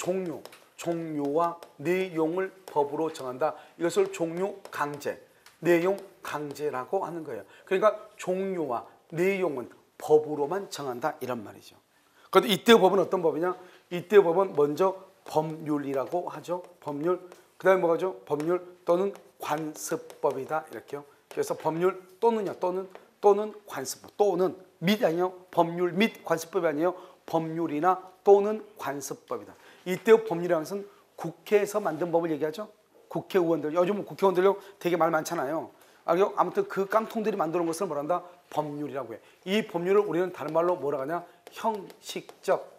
종료와 내용을 법으로 정한다. 이것을 종료 강제, 내용 강제라고 하는 거예요. 그러니까 종료와 내용은 법으로만 정한다 이런 말이죠. 그런데 이때의 법은 어떤 법이냐? 이때의 법은 먼저 법률이라고 하죠. 법률. 그 다음에 뭐가죠? 법률 또는 관습법이다 이렇게요. 그래서 법률 또는요. 또는 관습법. 또는 및 아니요. 법률 및 관습법이 아니에요. 법률이나 또는 관습법이다. 이때의 법률이라는 것은 국회에서 만든 법을 얘기하죠. 국회의원들. 요즘 국회의원들 되게 말 많잖아요. 아무튼 그 깡통들이 만드는 것을 뭐란다? 법률이라고 해. 이 법률을 우리는 다른 말로 뭐라 하냐? 형식적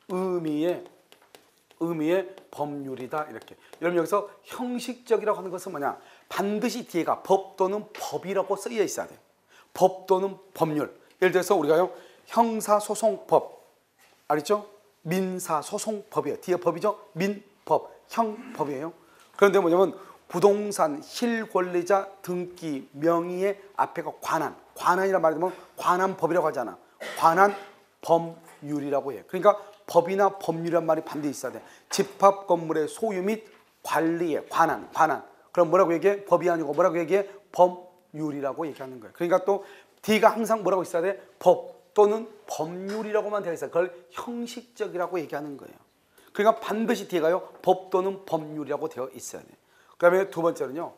의미의 법률이다 이렇게. 여러분 여기서 형식적이라고 하는 것은 뭐냐? 반드시 뒤에가 법 또는 법이라고 쓰여 있어야 돼. 법 또는 법률. 예를 들어서 우리가요 형사소송법 알겠죠? 민사소송법이에요. 뒤에 법이죠? 민법, 형법이에요. 그런데 뭐냐면 부동산 실권리자 등기 명의의 앞에가 관한이란 말이 되면 관한법이라고 하잖아. 관한 법률이라고 해요. 그러니까 법이나 법률이란 말이 반드시 있어야 돼. 집합 건물의 소유 및 관리에 관한. 그럼 뭐라고 얘기해? 법이 아니고 뭐라고 얘기해? 법률이라고 얘기하는 거예요. 그러니까 또 D가 항상 뭐라고 있어야 돼? 법 또는 법률이라고만 되어 있어요. 그걸 형식적이라고 얘기하는 거예요. 그러니까 반드시 D가요, 법 또는 법률이라고 되어 있어야 돼요. 그 다음에 두 번째는요,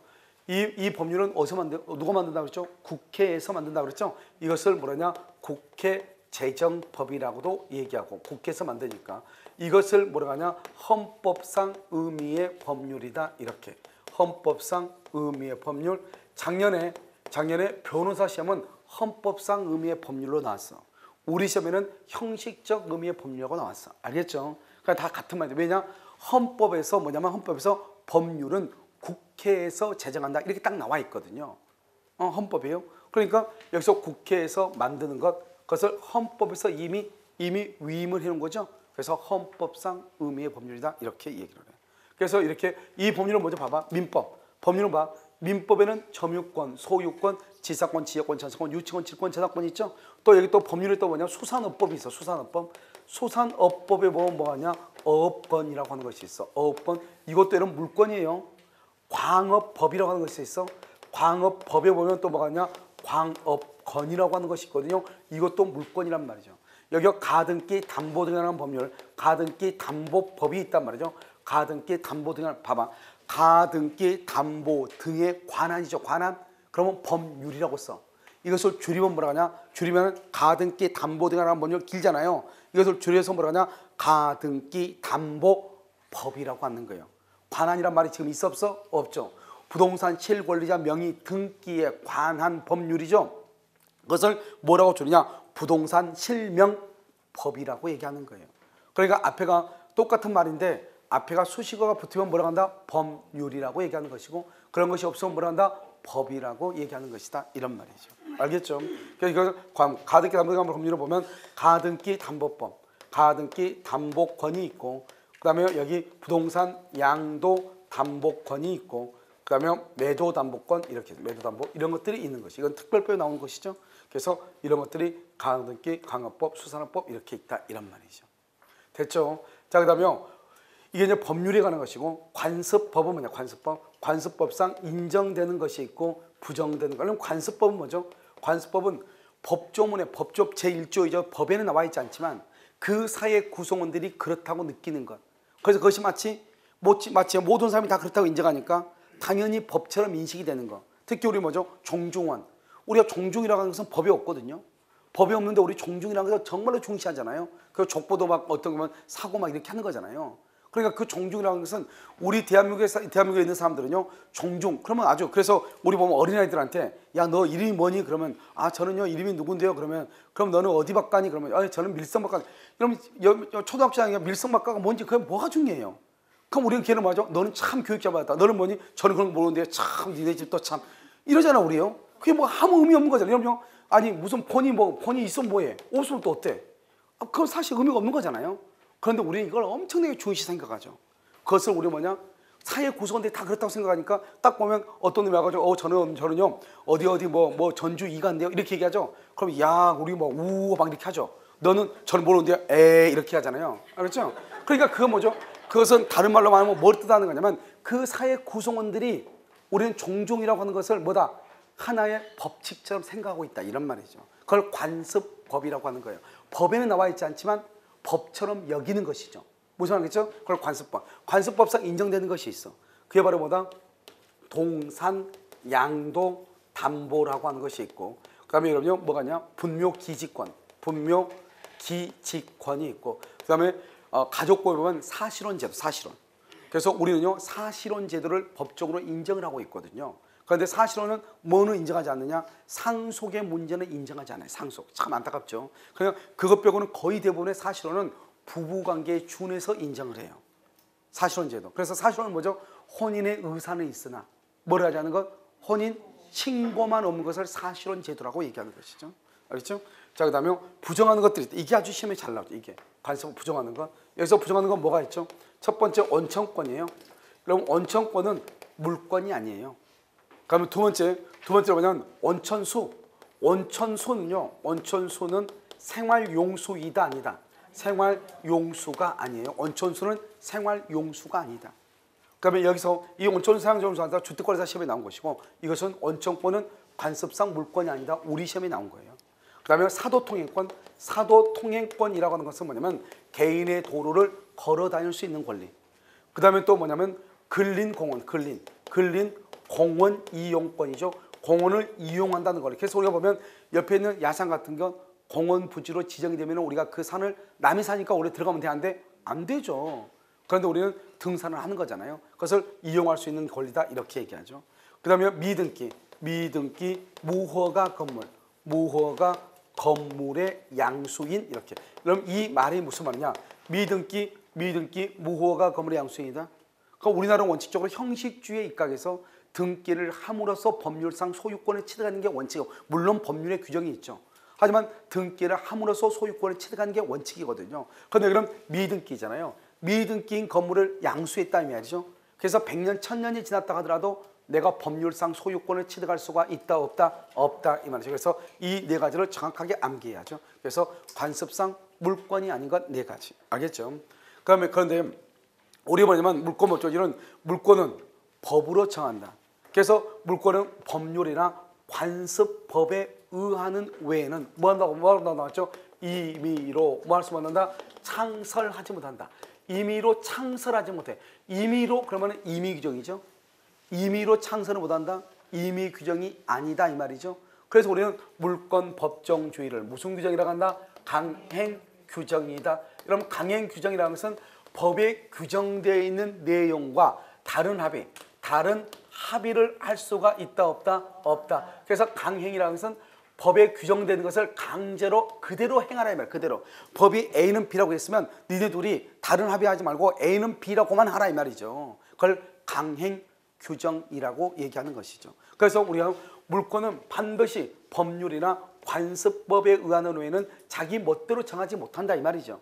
이 법률은 어디서 누가 만든다고 그랬죠? 국회에서 만든다고 그랬죠? 이것을 뭐라냐? 국회 제정법이라고도 얘기하고, 국회에서 만드니까 이것을 뭐라고 하냐? 헌법상 의미의 법률이다. 이렇게. 헌법상 의미의 법률. 작년에 변호사 시험은 헌법상 의미의 법률로 나왔어. 우리 시험에는 형식적 의미의 법률이라고 나왔어. 알겠죠? 그러니까 다 같은 말이죠. 왜냐? 헌법에서 뭐냐면 헌법에서 법률은 국회에서 제정한다. 이렇게 딱 나와 있거든요. 헌법이에요. 그러니까 여기서 국회에서 만드는 그것을 헌법에서 이미 위임을 해놓은 거죠. 그래서 헌법상 의미의 법률이다. 이렇게 얘기를 해요. 그래서 이렇게 이 법률을 먼저 봐봐. 민법. 법률은 봐. 민법에는 점유권, 소유권, 지사권, 지역권, 전사권, 유치권, 질권, 재산권이 있죠. 또 여기 또 법률이 또 뭐냐? 수산업법이 있어. 수산업법. 수산업법에 보면 뭐하냐? 어업권이라고 하는 것이 있어. 어업권. 이것도 여러분 물권이에요. 광업법이라고 하는 것이 있어. 광업법에 보면 또 뭐가 있냐? 광업권이라고 하는 것이 있거든요. 이것도 물권이란 말이죠. 여기가 가등기 담보 등에 관한 법률, 가등기 담보법이 있단 말이죠. 가등기 담보 등에 봐봐. 가등기 담보 등에 관한이죠. 관한. 그러면 법률이라고 써. 이것을 줄이면 뭐라 하냐? 줄이면 가등기 담보 등에 관한 법률 길잖아요. 이것을 줄여서 뭐라 하냐? 가등기 담보법이라고 하는 거예요. 관한이란 말이 지금 있어 없어? 없죠. 부동산 실권리자 명의 등기에 관한 법률이죠. 그것을 뭐라고 줄이냐? 부동산 실명법이라고 얘기하는 거예요. 그러니까 앞에가 똑같은 말인데 앞에가 수식어가 붙으면 뭐라고 한다? 법률이라고 얘기하는 것이고, 그런 것이 없으면 뭐라고 한다? 법이라고 얘기하는 것이다. 이런 말이죠. 알겠죠? 그러니까 가등기 담보 법률을 보면 가등기 담보법, 가등기 담보권이 있고, 그 다음에 여기 부동산 양도 담보권이 있고, 그 다음에 매도 담보권, 이렇게 매도 담보 이런 것들이 있는 것이, 이건 특별법에 나오는 것이죠. 그래서 이런 것들이 가등기, 강업법, 수산업법 이렇게 있다. 이런 말이죠. 됐죠? 자, 그 다음에 이게 이제 법률에 관한 것이고, 관습법은 뭐냐? 관습법. 관습법상 인정되는 것이 있고 부정되는 것. 그럼 관습법은 뭐죠? 관습법은 법조문에 법조 제1조이죠. 법에는 나와 있지 않지만 그 사회 구성원들이 그렇다고 느끼는 것. 그래서 그것이 마치 모든 사람이 다 그렇다고 인정하니까 당연히 법처럼 인식이 되는 것. 특히 우리 뭐죠? 종중원. 우리가 종중이라고 하는 것은 법이 없거든요. 법이 없는데 우리 종중이라는 것을 정말로 중시하잖아요. 그 족보도 막 어떤 거면 사고 막 이렇게 하는 거잖아요. 그러니까 그 종중이라는 것은 우리 대한민국에 있는 사람들은요, 종중. 그러면 아주, 그래서 우리 보면 어린아이들한테 야, 너 이름이 뭐니? 그러면 아, 저는요, 이름이 누군데요? 그러면 그럼 너는 어디 박가니? 그러면 아, 저는 밀성박가. 그럼 초등학생이 밀성박가가 뭔지 그게 뭐가 중요해요? 그럼 우리는 걔는 뭐죠? 너는 참 교육자 받았다. 너는 뭐니? 저는 그런 거 모르는데 참 니네 집도 참 이러잖아, 우리요. 그게 뭐 아무 의미 없는 거잖아요. 그럼요. 아니 무슨 폰이 있으면 뭐해? 없으면 또 어때? 그건 사실 의미가 없는 거잖아요. 그런데 우리는 이걸 엄청나게 중요시 생각하죠. 그것을 우리 뭐냐? 사회 구성원들이 다 그렇다고 생각하니까 딱 보면 어떤 놈이 와가지고 저는요 어디 뭐 전주 이간데요 이렇게 얘기하죠. 그럼 야 우리 뭐 우 막 이렇게 하죠. 너는 저는 모르는데요 에 이렇게 하잖아요. 알겠죠? 그러니까 그건 뭐죠? 그것은 다른 말로 말하면 뭘 뜻하는 거냐면 그 사회 구성원들이 우리는 종종이라고 하는 것을 뭐다? 하나의 법칙처럼 생각하고 있다. 이런 말이죠. 그걸 관습법이라고 하는 거예요. 법에는 나와 있지 않지만 법처럼 여기는 것이죠. 무슨 말이겠죠? 그걸 관습법. 관습법상 인정되는 것이 있어. 그게 바로 뭐다? 동산, 양도, 담보라고 하는 것이 있고, 그 다음에 여러분요, 뭐가 있냐? 분묘기지권, 분묘기지권이 있고, 그 다음에 가족법에 보면 사실혼제도, 사실혼. 그래서 우리는요, 사실혼제도를 법적으로 인정을 하고 있거든요. 그런데 사실혼은 뭐는 인정하지 않느냐? 상속의 문제는 인정하지 않아요. 상속. 참 안타깝죠. 그냥 그것 빼고는 거의 대부분의 사실혼은 부부관계에 준해서 인정을 해요. 사실혼제도. 그래서 사실혼은 뭐죠? 혼인의 의사는 있으나 뭘 하지 않는 것? 혼인 신고만 없는 것을 사실혼제도라고 얘기하는 것이죠. 알겠죠? 자, 그 다음에 부정하는 것들이 있다. 이게 아주 시험에 잘 나오죠. 이게 관습 부정하는 것. 여기서 부정하는 건 뭐가 있죠? 첫 번째 원청권이에요. 그럼 원청권은 물권이 아니에요. 그러면 두 번째로 뭐냐면 원천수. 원천수는요. 원천수는 생활용수이다 아니다. 생활용수가 아니에요. 온천수는 생활용수가 아니다. 그러면 여기서 이 온천수 사용정수한다 주택거래사 시험에 나온 것이고, 이것은 온천권은 관습상 물권이 아니다. 우리 시험에 나온 거예요. 그 다음에 사도통행권. 사도통행권이라고 하는 것은 뭐냐면 개인의 도로를 걸어 다닐 수 있는 권리. 그 다음에 또 뭐냐면 근린공원, 근린공원 이용권이죠. 공원을 이용한다는 거예요. 그래서 우리가 보면 옆에 있는 야산 같은 거 공원 부지로 지정이 되면 우리가 그 산을 남이 사니까 우리 들어가면 되는데 안 되죠. 그런데 우리는 등산을 하는 거잖아요. 그것을 이용할 수 있는 권리다 이렇게 얘기하죠. 그 다음에 미등기 무허가 건물, 무허가 건물의 양수인 이렇게. 그럼 이 말이 무슨 말이냐? 미등기 무허가 건물의 양수인이다. 그러니까 우리나라는 원칙적으로 형식주의에 입각해서 등기를 함으로써 법률상 소유권을 취득하는 게 원칙이고, 물론 법률에 규정이 있죠. 하지만 등기를 함으로써 소유권을 취득하는 게 원칙이거든요. 그런데 그럼 미등기잖아요. 미등기인 건물을 양수했다 이 말이죠. 그래서 100년, 1000년이 지났다 하더라도 내가 법률상 소유권을 취득할 수가 있다 없다? 없다 이 말이죠. 그래서 이 네 가지를 정확하게 암기해야죠. 그래서 관습상 물권이 아닌 것 네 가지. 알겠죠? 그런데 우리 뭐냐면 물권 뭐죠? 이런 물권은 법으로 정한다. 그래서 물권은 법률이나 관습법에 의하는 외에는 뭐 나왔죠? 임의로 뭐 할 수 못한다? 창설하지 못한다. 임의로 창설하지 못해. 임의로 그러면 임의 규정이죠. 임의로 창설을 못한다. 임의 규정이 아니다 이 말이죠. 그래서 우리는 물권 법정주의를 무슨 규정이라고 한다? 강행 규정이다. 그럼 강행 규정이라는 것은 법에 규정되어 있는 내용과 다른 합의를 할 수가 있다 없다? 없다. 그래서 강행이라는 것은 법에 규정되는 것을 강제로 그대로 행하라 이 말. 그대로 법이 A는 B라고 했으면 니네 둘이 다른 합의하지 말고 A는 B라고만 하라 이 말이죠. 그걸 강행 규정이라고 얘기하는 것이죠. 그래서 우리가 물권은 반드시 법률이나 관습법에 의하는 외에는 자기 멋대로 정하지 못한다 이 말이죠.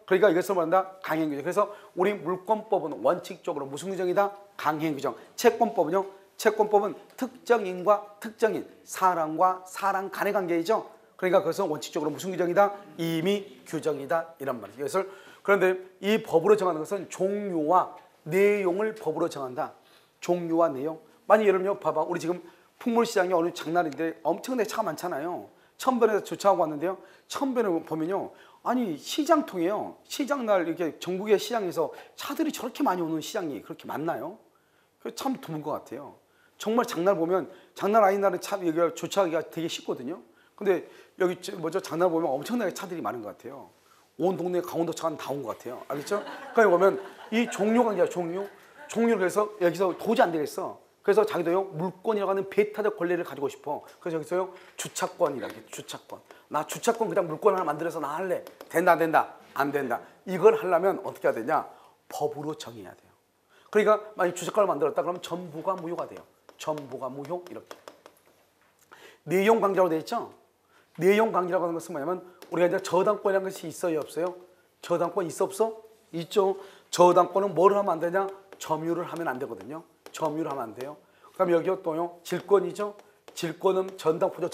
그러니까 이것을 말한다 강행 규정. 그래서 우리 물권법은 원칙적으로 무슨 규정이다? 강행 규정. 채권법은요? 채권법은 특정인과 특정인, 사람과 사람 간의 관계이죠. 그러니까 그것은 원칙적으로 무슨 규정이다? 임의 규정이다 이런 말이죠. 그런데 이 법으로 정하는 것은 종류와 내용을 법으로 정한다. 종류와 내용. 만약 여러분요 봐봐, 우리 지금 풍물시장이 어느 장날인데 엄청나게 차가 많잖아요. 천변에서 주차하고 왔는데요. 천변에 보면요, 아니 시장통이에요. 시장날 이렇게 전국의 시장에서 차들이 저렇게 많이 오는 시장이 그렇게 많나요? 참 드문 것 같아요. 정말 장날 보면, 장날 아닌 날은 차 여기가 주차하기가 되게 쉽거든요. 근데 여기 뭐죠, 장날 보면 엄청나게 차들이 많은 것 같아요. 온 동네 강원도 차는 다 온 것 같아요. 알겠죠? 그러니까 보면 이 종류가 아니라 종류를 해서 여기서 도저히 안 되겠어. 그래서 자기도요 물권이라고 하는 배타적 권리를 가지고 싶어. 그래서 여기서요 주차권이라고 해. 주차권. 나 주차권 그냥 물권 하나 만들어서 나 할래. 된다 안 된다? 안 된다. 이걸 하려면 어떻게 해야 되냐? 법으로 정해야 돼요. 그러니까 만약 주차권을 만들었다 그러면 전부가 무효가 돼요. 전부가 무효 이렇게. 내용 강제라고 되어 있죠? 내용 강제라고 하는 것은 뭐냐면 우리가 이제 저당권이라는 것이 있어요 없어요? 저당권 있어 없어? 있죠. 저당권은 뭘 하면 안 되냐? 점유를 하면 안 되거든요. 점유를 하면 안 돼요. 그다음에 여기 또요 질권이죠. 질권은 전당포죠.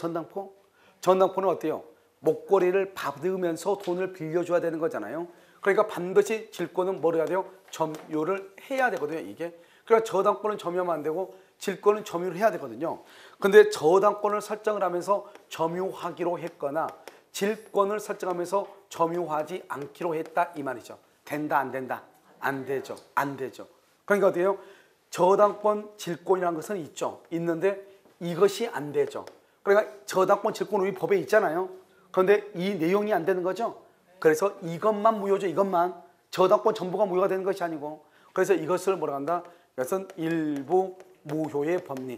전당포는 어때요? 목걸이를 받으면서 돈을 빌려줘야 되는 거잖아요. 그러니까 반드시 질권은 뭘 해야 돼요? 점유를 해야 되거든요. 이게. 그러니까 저당권은 점유하면 안 되고 질권은 점유를 해야 되거든요. 근데 저당권을 설정을 하면서 점유하기로 했거나 질권을 설정하면서 점유하지 않기로 했다 이 말이죠. 된다 안 된다? 안 되죠. 안 되죠. 그러니까 어때요? 저당권 질권이라는 것은 있죠. 있는데 이것이 안 되죠. 그러니까 저당권 질권 우리 법에 있잖아요. 그런데 이 내용이 안 되는 거죠. 그래서 이것만 무효죠. 이것만. 저당권 전부가 무효가 되는 것이 아니고. 그래서 이것을 뭐라 한다? 이것은 일부 무효의 법리.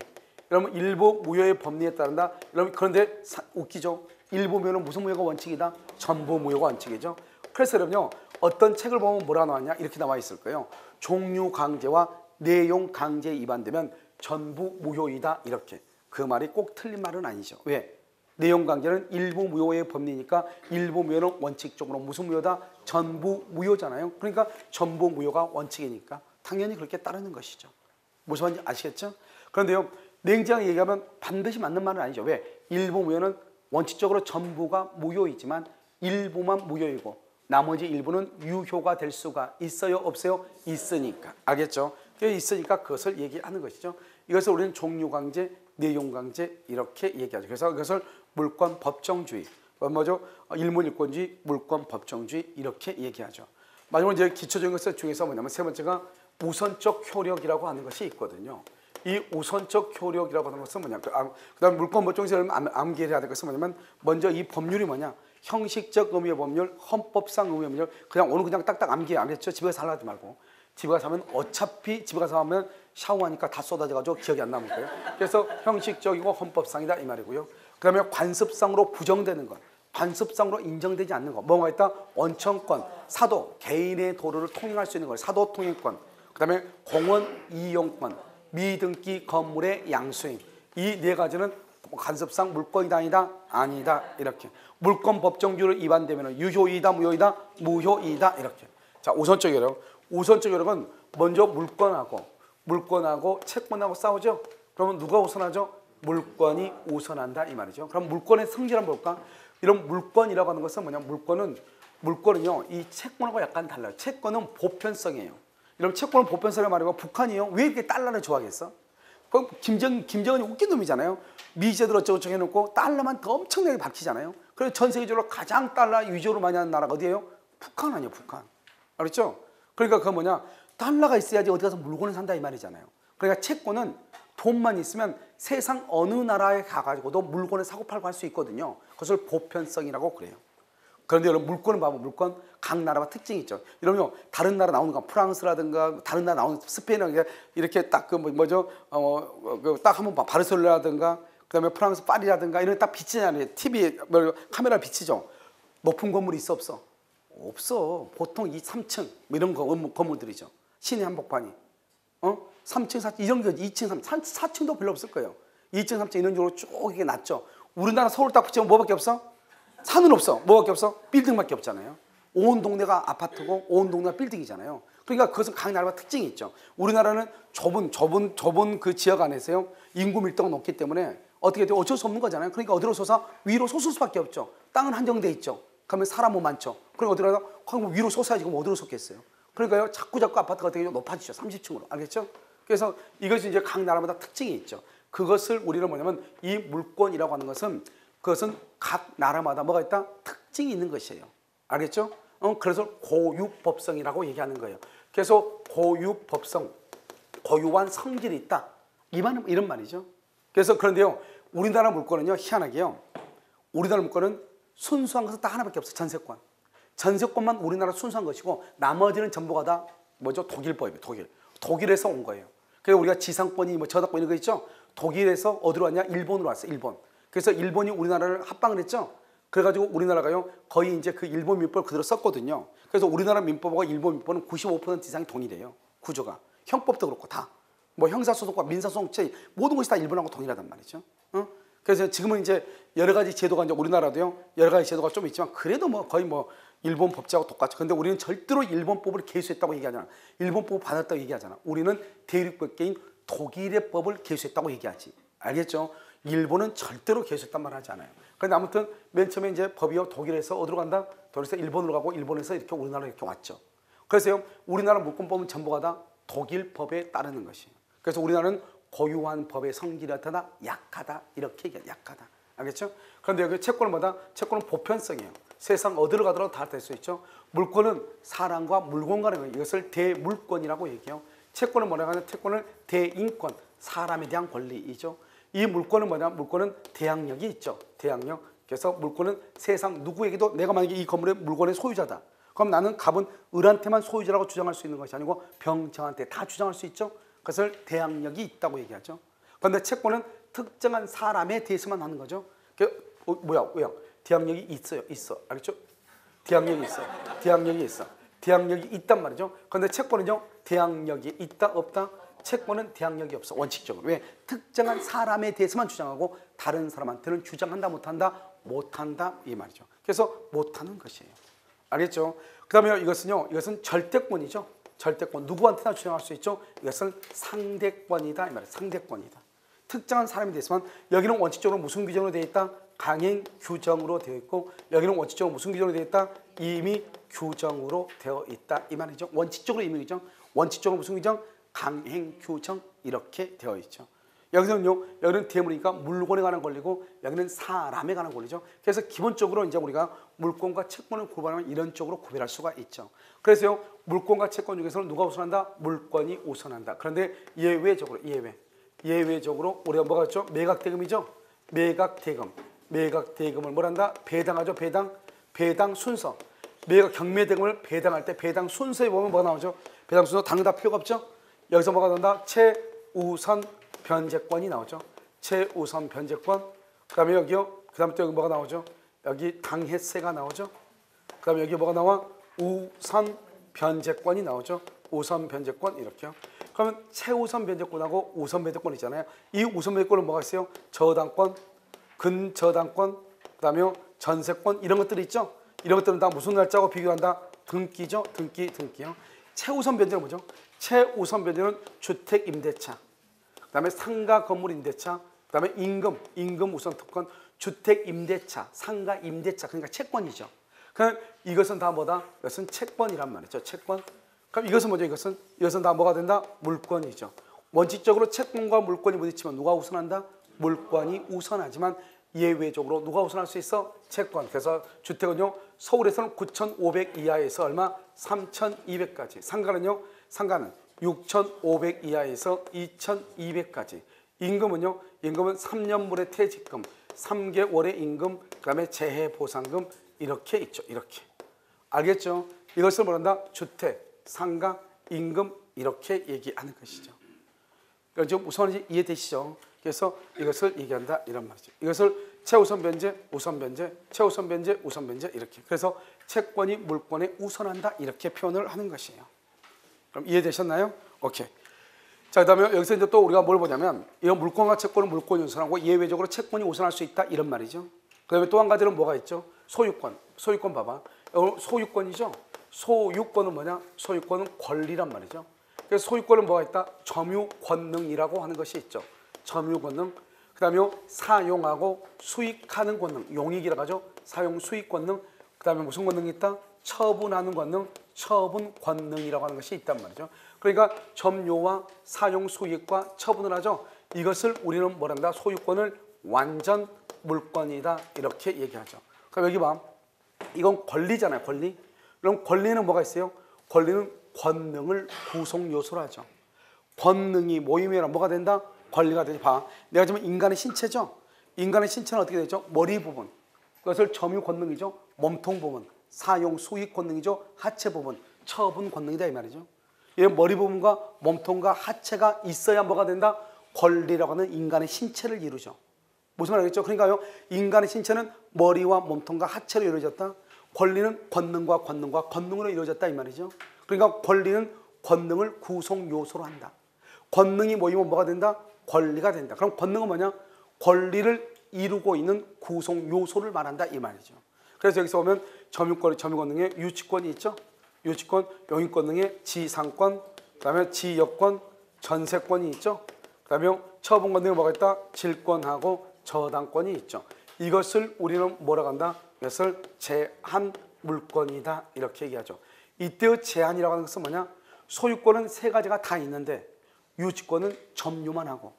여러분 일부 무효의 법리에 따른다. 여러분 그런데 웃기죠. 일부 무효는 무슨 무효가 원칙이다? 전부 무효가 원칙이죠. 그래서 여러분요 어떤 책을 보면 뭐라 나왔냐? 이렇게 나와 있을 거예요. 종류 강제와 내용 강제에 위반되면 전부 무효이다 이렇게. 그 말이 꼭 틀린 말은 아니죠. 왜? 내용 강제는 일부 무효의 법리니까 일부 무효는 원칙적으로 무슨 무효다? 전부 무효잖아요. 그러니까 전부 무효가 원칙이니까 당연히 그렇게 따르는 것이죠. 무슨 말인지 아시겠죠? 그런데요 냉정하게 얘기하면 반드시 맞는 말은 아니죠. 왜? 일부 무효는 원칙적으로 전부가 무효이지만 일부만 무효이고 나머지 일부는 유효가 될 수가 있어요? 없어요? 있으니까. 알겠죠? 있으니까 그것을 얘기하는 것이죠. 이것을 우리는 종류강제, 내용강제 이렇게 얘기하죠. 그래서 이것을 물권 법정주의, 뭐죠? 일문일권주의, 물권 법정주의 이렇게 얘기하죠. 마지막으로 이제 기초적인 것 중에서 뭐냐면 세 번째가 우선적 효력이라고 하는 것이 있거든요. 이 우선적 효력이라고 하는 것은 뭐냐? 그다음 물권 법정주의를 암기해야 될 것은 뭐냐면 먼저 이 법률이 뭐냐? 형식적 의미의 법률, 헌법상 의미의 법률. 그냥 오늘 그냥 딱딱 암기해. 알겠죠? 집에 가서 하지 말고. 집에 가서 하면 어차피 집에 가서 하면 샤워하니까 다 쏟아져가지고 기억이 안 남을 거예요. 그래서 형식적이고 헌법상이다 이 말이고요. 그 다음에 관습상으로 부정되는 것, 관습상으로 인정되지 않는 것. 뭐가 있다? 원청권, 사도, 개인의 도로를 통행할 수 있는 것, 사도 통행권. 그 다음에 공원 이용권, 미등기 건물의 양수행. 이 네 가지는 관습상 물권이다 아니다? 아니다. 이렇게. 물권 법정주의를 위반되면 유효이다 무효이다? 무효이다. 이렇게. 자, 우선적 효력. 우선적 효력은 먼저 물권하고 채권하고 싸우죠. 그러면 누가 우선하죠? 물권이 우선한다 이 말이죠. 그럼 물권의 성질 한번 볼까? 이런 물권이라고 하는 것은 뭐냐? 물권은요 이 채권하고 약간 달라요. 채권은 보편성이에요. 이런 채권은 보편성을 말하고 북한이요 왜 이렇게 달러를 좋아하겠어? 그럼 김정은이 웃긴 놈이잖아요. 미제들 어쩌고저쩌고 해놓고 달러만 더 엄청나게 밝히잖아요. 그래서 전 세계적으로 가장 달러 위조로 많이 하는 나라가 어디예요? 북한 아니에요, 북한. 알았죠? 그러니까 그건 뭐냐? 달러가 있어야지 어디 가서 물건을 산다 이 말이잖아요. 그러니까 채권은 돈만 있으면 세상 어느 나라에 가가지고도 물건을 사고 팔고 할 수 있거든요. 그것을 보편성이라고 그래요. 그런데 여러분 물건은 봐봐. 물건 각 나라가 특징이 있죠. 이러면 다른 나라 나오는 거 프랑스라든가 다른 나라 나오는 스페인이라든가 이렇게 딱 그 뭐죠? 딱 한번 봐. 바르셀로나라든가 그다음에 프랑스 파리라든가 이런 딱 비치잖아요. TV 카메라 비치죠. 높은 건물이 있어 없어? 없어. 보통 3층 뭐 이런 건물들이죠. 시내 한복판이. 3층, 4층 이런 게 2층, 3층, 4층도 별로 없을 거예요. 2층, 3층 이런 식으로 쭉 이게 낮죠. 우리나라 서울 딱 붙이면 뭐밖에 없어? 산은 없어. 뭐밖에 없어? 빌딩밖에 없잖아요. 온 동네가 아파트고 온 동네가 빌딩이잖아요. 그러니까 그것은 각 나라가 특징이 있죠. 우리나라는 좁은 그 지역 안에서요. 인구 밀도가 높기 때문에 어떻게 돼요? 어쩔 수 없는 거잖아요. 그러니까 어디로 솟아? 위로 솟을 수밖에 없죠. 땅은 한정돼 있죠. 그러면 사람은 많죠. 그럼 어디로 가서 위로 솟아야지 그럼 어디로 솟겠어요? 그러니까요. 자꾸 아파트가 되게 높아지죠. 30층으로. 알겠죠? 그래서 이것이 이제 각 나라마다 특징이 있죠. 그것을 우리는 뭐냐면 이 물권이라고 하는 것은 그것은 각 나라마다 뭐가 있다? 특징이 있는 것이에요. 알겠죠? 그래서 고유법성이라고 얘기하는 거예요. 그래서 고유법성, 고유한 성질이 있다. 이런 말이죠. 그래서 그런데요. 우리나라 물권은요. 희한하게요. 우리나라 물권은 순수한 것은 딱 하나밖에 없어요. 전세권. 전세권만 우리나라 순수한 것이고 나머지는 전부가 다 뭐죠? 독일법이에요. 독일에서 온 거예요. 그래서 우리가 지상권이 뭐 저작권 이런 거 있죠? 독일에서 어디로 왔냐? 일본으로 왔어요. 일본. 그래서 일본이 우리나라를 합방을 했죠. 그래가지고 우리나라가요 거의 이제 그 일본 민법을 그대로 썼거든요. 그래서 우리나라 민법과 일본 민법은 95% 이상이 동일해요. 구조가. 형법도 그렇고 다. 뭐 형사소송과 민사소송체 모든 것이 다 일본하고 동일하단 말이죠. 그래서 지금은 이제 여러 가지 제도가 이제 우리나라도요 여러 가지 제도가 좀 있지만 그래도 뭐 거의 뭐 일본 법제하고 똑같죠. 근데 우리는 절대로 일본법을 개수했다고 얘기하잖아. 일본법을 받았다고 얘기하잖아. 우리는 대륙법계인 독일의 법을 개수했다고 얘기하지. 알겠죠? 일본은 절대로 개수했단 말 하지 않아요. 그런데 아무튼 맨 처음에 이제 법이요 독일에서 어디로 간다? 독일에서 일본으로 가고 일본에서 이렇게 우리나라로 이렇게 왔죠. 그래서요 우리나라 물권법은 전부가 다 독일 법에 따르는 것이에요. 그래서 우리나라는 고유한 법의 성질이 어떠다? 약하다. 이렇게 얘기해요. 약하다. 알겠죠? 그런데 여기 채권은 뭐다? 채권은 보편성이에요. 세상 어디로 가더라도 다 될 수 있죠. 물권은 사람과 물건 간의 거예요. 이것을 대물권이라고 얘기해요. 채권은 뭐라고 하냐? 채권은 대인권, 사람에 대한 권리이죠. 이 물권은 뭐냐? 물권은 대항력이 있죠. 대항력. 그래서 물권은 세상 누구에게도 내가 만약에 이 건물의 물건의 소유자다. 그럼 나는 갑은 을한테만 소유자라고 주장할 수 있는 것이 아니고 병정한테 다 주장할 수 있죠. 그것을 대항력이 있다고 얘기하죠. 그런데 채권은 특정한 사람에 대해서만 하는 거죠. 왜요? 대항력이 있어. 알겠죠? 대항력이 있어. 대항력이 있단 말이죠. 그런데 채권은요, 대항력이 있다, 없다? 채권은 대항력이 없어. 원칙적으로. 왜? 특정한 사람에 대해서만 주장하고 다른 사람한테는 주장한다, 못한다? 못한다. 이 말이죠. 그래서 못하는 것이에요. 알겠죠? 그 다음에 이것은 절대권이죠. 절대권. 누구한테나 주장할 수 있죠. 이것은 상대권이다. 이 말이에요. 상대권이다. 특정한 사람이 됐지만 여기는 원칙적으로 무슨 규정으로 되어 있다? 강행 규정으로 되어 있고 여기는 원칙적으로 무슨 규정으로 되어 있다? 임의 규정으로 되어 있다 이 말이죠. 원칙적으로 임의 규정, 원칙적으로 무슨 규정? 강행 규정 이렇게 되어 있죠. 여기서는요, 여기는 대물이니까 물건에 관한 권리고 여기는 사람에 관한 권리죠. 그래서 기본적으로 이제 우리가 물권과 채권을 구분하면 이런 쪽으로 구별할 수가 있죠. 그래서요, 물권과 채권 중에서는 누가 우선한다? 물권이 우선한다. 그런데 예외적으로 우리가 뭐가 있죠? 매각대금이죠. 매각대금을 뭐란다? 배당하죠. 배당 순서. 경매대금을 배당할 때 배당 순서에 보면 뭐가 나오죠? 배당 순서 당연히 다 필요가 없죠. 여기서 뭐가 나온다? 최우선 변제권이 나오죠. 최우선 변제권. 그다음에 여기요. 그다음에 또 여기 뭐가 나오죠? 여기 당해세가 나오죠. 그다음에 여기 뭐가 나와? 우선 변제권이 나오죠. 우선 변제권 이렇게요. 그러면 최우선 변제권하고 우선 변제권 있잖아요. 이 우선 변제권은 뭐가 있어요? 저당권, 근저당권, 그다음에 전세권 이런 것들이 있죠. 이런 것들은 다 무슨 날짜하고 비교한다? 등기죠. 등기요. 최우선 변제는 뭐죠? 최우선 변제는 주택 임대차. 그다음에 상가 건물 임대차, 그다음에 임금 우선 특권, 주택 임대차, 상가 임대차 그러니까 채권이죠. 그럼 이것은 다 뭐다? 이것은 채권이란 말이죠. 채권. 그럼 이것은 뭐죠? 이것은 다 뭐가 된다? 물권이죠. 원칙적으로 채권과 물권이 부딪히면 누가 우선한다? 물권이 우선하지만 예외적으로 누가 우선할 수 있어? 채권. 그래서 주택은요, 서울에서는 9,500 이하에서 얼마? 3,200까지. 상가는 6,500 이하에서 2,200까지. 임금은 3년물의 퇴직금, 3개월의 임금, 그다음에 재해보상금 이렇게 있죠. 이렇게. 알겠죠? 이것을 뭐란다? 주택, 상가, 임금 이렇게 얘기하는 것이죠. 그러니까 우선 이해되시죠? 그래서 이것을 얘기한다 이런 말이죠. 이것을 최우선 변제, 우선 변제, 최우선 변제, 우선 변제 이렇게. 그래서 채권이 물권에 우선한다 이렇게 표현을 하는 것이에요. 그럼 이해되셨나요? 오케이. 자, 그다음에 여기서 이제 또 우리가 뭘 보냐면 이런 물권과 채권은 물권이 우선하고 예외적으로 채권이 우선할 수 있다 이런 말이죠. 그다음에 또 한 가지는 뭐가 있죠? 소유권 봐봐. 소유권이죠. 소유권은 뭐냐? 소유권은 권리란 말이죠. 그래서 소유권은 뭐가 있다? 점유 권능이라고 하는 것이 있죠. 점유 권능. 그다음에 사용하고 수익하는 권능, 용익이라고 하죠. 사용 수익 권능. 그다음에 무슨 권능이 있다? 처분하는 권능, 처분 권능이라고 하는 것이 있단 말이죠. 그러니까 점유와 사용 수익과 처분을 하죠. 이것을 우리는 뭐란다? 소유권을 완전 물권이다 이렇게 얘기하죠. 그럼 여기 봐. 이건 권리잖아요. 권리. 그럼 권리는 뭐가 있어요? 권리는 권능을 구성 요소로 하죠. 권능이 모이면 뭐가 된다? 권리가 되지. 봐. 내가 지금 인간의 신체죠. 인간의 신체는 어떻게 되죠? 머리 부분. 그것을 점유 권능이죠. 몸통 부분. 사용 수익 권능이죠. 하체 부분. 처분 권능이다 이 말이죠. 이 머리 부분과 몸통과 하체가 있어야 뭐가 된다? 권리라고 하는 인간의 신체를 이루죠. 무슨 말이겠죠? 그러니까요. 인간의 신체는 머리와 몸통과 하체로 이루어졌다. 권리는 권능과 권능으로 이루어졌다 이 말이죠. 그러니까 권리는 권능을 구성 요소로 한다. 권능이 모이면 뭐가 된다? 권리가 된다. 그럼 권능은 뭐냐? 권리를 이루고 있는 구성 요소를 말한다 이 말이죠. 그래서 여기서 보면 점유 권능에 유치권이 있죠. 유치권, 용익 권능에 지상권, 그다음에 지역권, 전세권이 있죠. 그다음에 처분 권능에 뭐가 있다? 질권하고 저당권이 있죠. 이것을 우리는 뭐라고 한다? 이것을 제한 물권이다 이렇게 얘기하죠. 이때의 제한이라고 하는 것은 뭐냐? 소유권은 세 가지가 다 있는데 유치권은 점유만 하고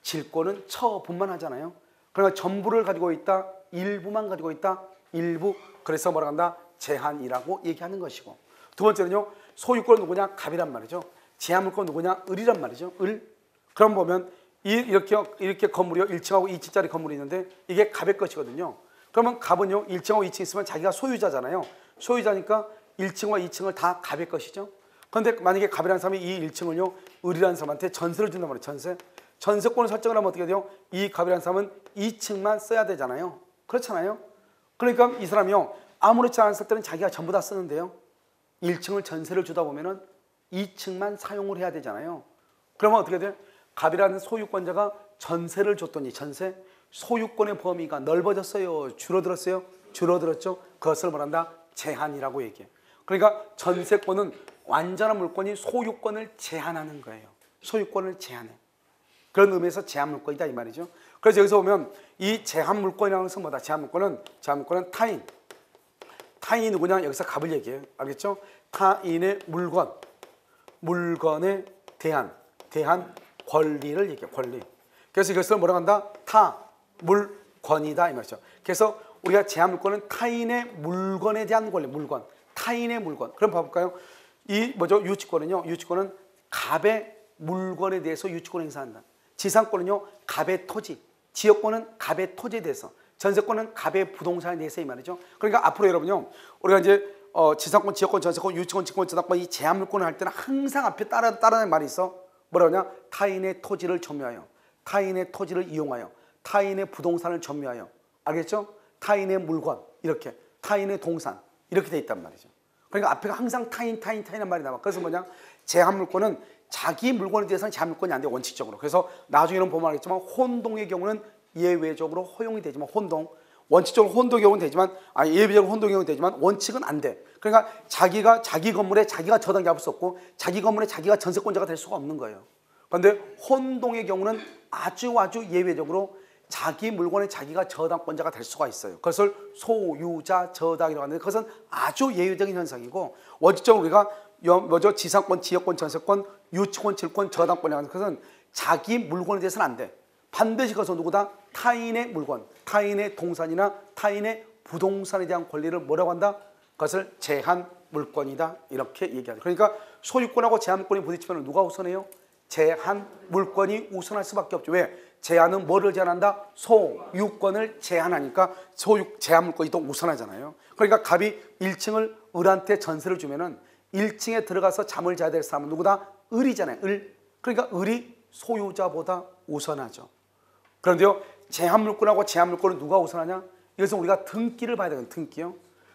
질권은 처분만 하잖아요. 그러니까 전부를 가지고 있다, 일부만 가지고 있다, 일부. 그래서 뭐라고 한다? 제한이라고 얘기하는 것이고. 두 번째는요, 소유권은 누구냐? 갑이란 말이죠. 제한 물권 누구냐? 을이란 말이죠. 을. 그럼 보면 이렇게 건물이요, 1층하고 2층짜리 건물이 있는데 이게 갑의 것이거든요. 그러면 갑은요, 1층하고 2층 있으면 자기가 소유자잖아요. 소유자니까 1층과 2층을 다 갑의 것이죠. 그런데 만약에 갑이라는 사람이 이 1층을요, 을이라는 사람한테 전세를 준단 말이에요. 전세. 전세권을 설정을 하면 어떻게 돼요? 이 갑이라는 사람은 2층만 써야 되잖아요. 그렇잖아요. 그러니까 이 사람이요, 아무렇지 않았을 때는 자기가 전부 다 쓰는데요. 1층을 전세를 주다 보면은 2층만 사용을 해야 되잖아요. 그러면 어떻게 돼요? 갑이라는 소유권자가 전세를 줬더니 전세, 소유권의 범위가 넓어졌어요? 줄어들었어요? 줄어들었죠? 그것을 말한다? 제한이라고 얘기해. 그러니까 전세권은 완전한 물권이 소유권을 제한하는 거예요. 소유권을 제한해. 그런 의미에서 제한물권이다 이 말이죠. 그래서 여기서 보면 이 제한물권이라는 것은 뭐다? 제한물권은 타인. 타인이 누구냐? 여기서 값을 얘기해요. 알겠죠? 타인의 물건에 대한 권리를 얘기해요. 권리. 그래서 이것을 뭐라고 한다? 타물권이다 이 말이죠. 그래서 우리가 제한물권은 타인의 물건에 대한 권리, 타인의 물건. 그럼 봐볼까요? 이 뭐죠? 유치권은요. 유치권은 갑의 물건에 대해서 유치권 행사한다. 지상권은요. 갑의 토지, 지역권은 갑의 토지에 대해서, 전세권은 갑의 부동산에 대해서 이 말이죠. 그러니까 앞으로 여러분요. 우리가 이제 지상권, 지역권, 전세권, 유치권, 직권, 저당권 이 제한물권을 할 때는 항상 앞에 따라는 말이 있어. 뭐라고 하냐? 타인의 토지를 점유하여, 타인의 토지를 이용하여, 타인의 부동산을 점유하여. 알겠죠? 타인의 물건, 이렇게, 타인의 동산, 이렇게 돼 있단 말이죠. 그러니까 앞에가 항상 타인이란 말이 나와. 그래서 뭐냐? 제한물권은 자기 물건에 대해서는 제한물권이 안 돼, 원칙적으로. 그래서 나중에는 보면 알겠지만 혼동의 경우는 예외적으로 허용이 되지만, 원칙적으로 혼동의 경우는 되지만, 예외적으로 혼동의 경우는 되지만 원칙은 안 돼. 그러니까 자기가 자기 건물에 자기가 저당 잡을 수 없고 자기 건물에 자기가 전세권자가 될 수가 없는 거예요. 그런데 혼동의 경우는 아주 예외적으로 자기 물건에 자기가 저당권자가 될 수가 있어요. 그것을 소유자 저당이라고 하는데 그것은 아주 예외적인 현상이고, 원칙적으로 우리가 뭐죠? 지상권, 지역권, 전세권, 유치권, 질권, 저당권이라고 하는 것은 자기 물건에 대해서는 안 돼. 반드시 그것은 누구다? 타인의 물건, 타인의 동산이나 타인의 부동산에 대한 권리를 뭐라고 한다? 그것을 제한물권이다 이렇게 얘기하죠. 그러니까 소유권하고 제한물권이 부딪히면 누가 우선해요? 제한물권이 우선할 수밖에 없죠. 왜? 제한은 뭐를 제한한다? 소유권을 제한하니까 제한물권이 또 우선하잖아요. 그러니까 갑이 1층을 을한테 전세를 주면은 1층에 들어가서 잠을 자야 될 사람은 누구다? 을이잖아요. 그러니까 을이 소유자보다 우선하죠. 그런데요, 제한물권하고 제한물권은 누가 우선하냐? 이것은 우리가 등기를 봐야 되거든요. 등기요.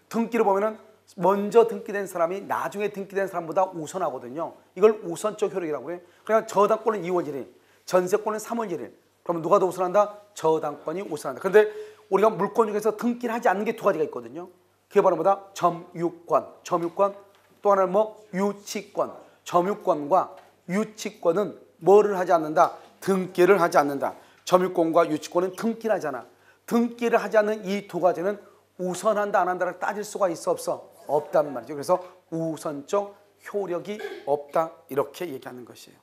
등기를 보면은 먼저 등기된 사람이 나중에 등기된 사람보다 우선하거든요. 이걸 우선적 효력이라고 해요. 그러니까 저당권은 2월 1일, 전세권은 3월 1일. 그러면 누가 더 우선한다? 저당권이 우선한다. 그런데 우리가 물권 중에서 등기를 하지 않는 게 두 가지가 있거든요. 그게 바로 뭐다? 점유권. 또 하나는 뭐? 유치권. 점유권과 유치권은 뭐를 하지 않는다? 등기를 하지 않는다. 점유권과 유치권은 등기를 하잖아. 등기를 하지 않는 이 두 가지는 우선한다 안 한다를 따질 수가 있어 없어? 없단 말이죠. 그래서 우선적 효력이 없다 이렇게 얘기하는 것이에요.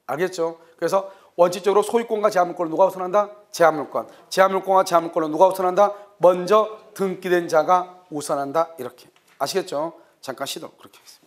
알겠죠? 그래서 원칙적으로 소유권과 제한물권을 누가 우선한다? 제한물권과 제한물권을 누가 우선한다? 먼저 등기된 자가 우선한다 이렇게. 아시겠죠? 잠깐 쉬도록 그렇게 하겠습니다.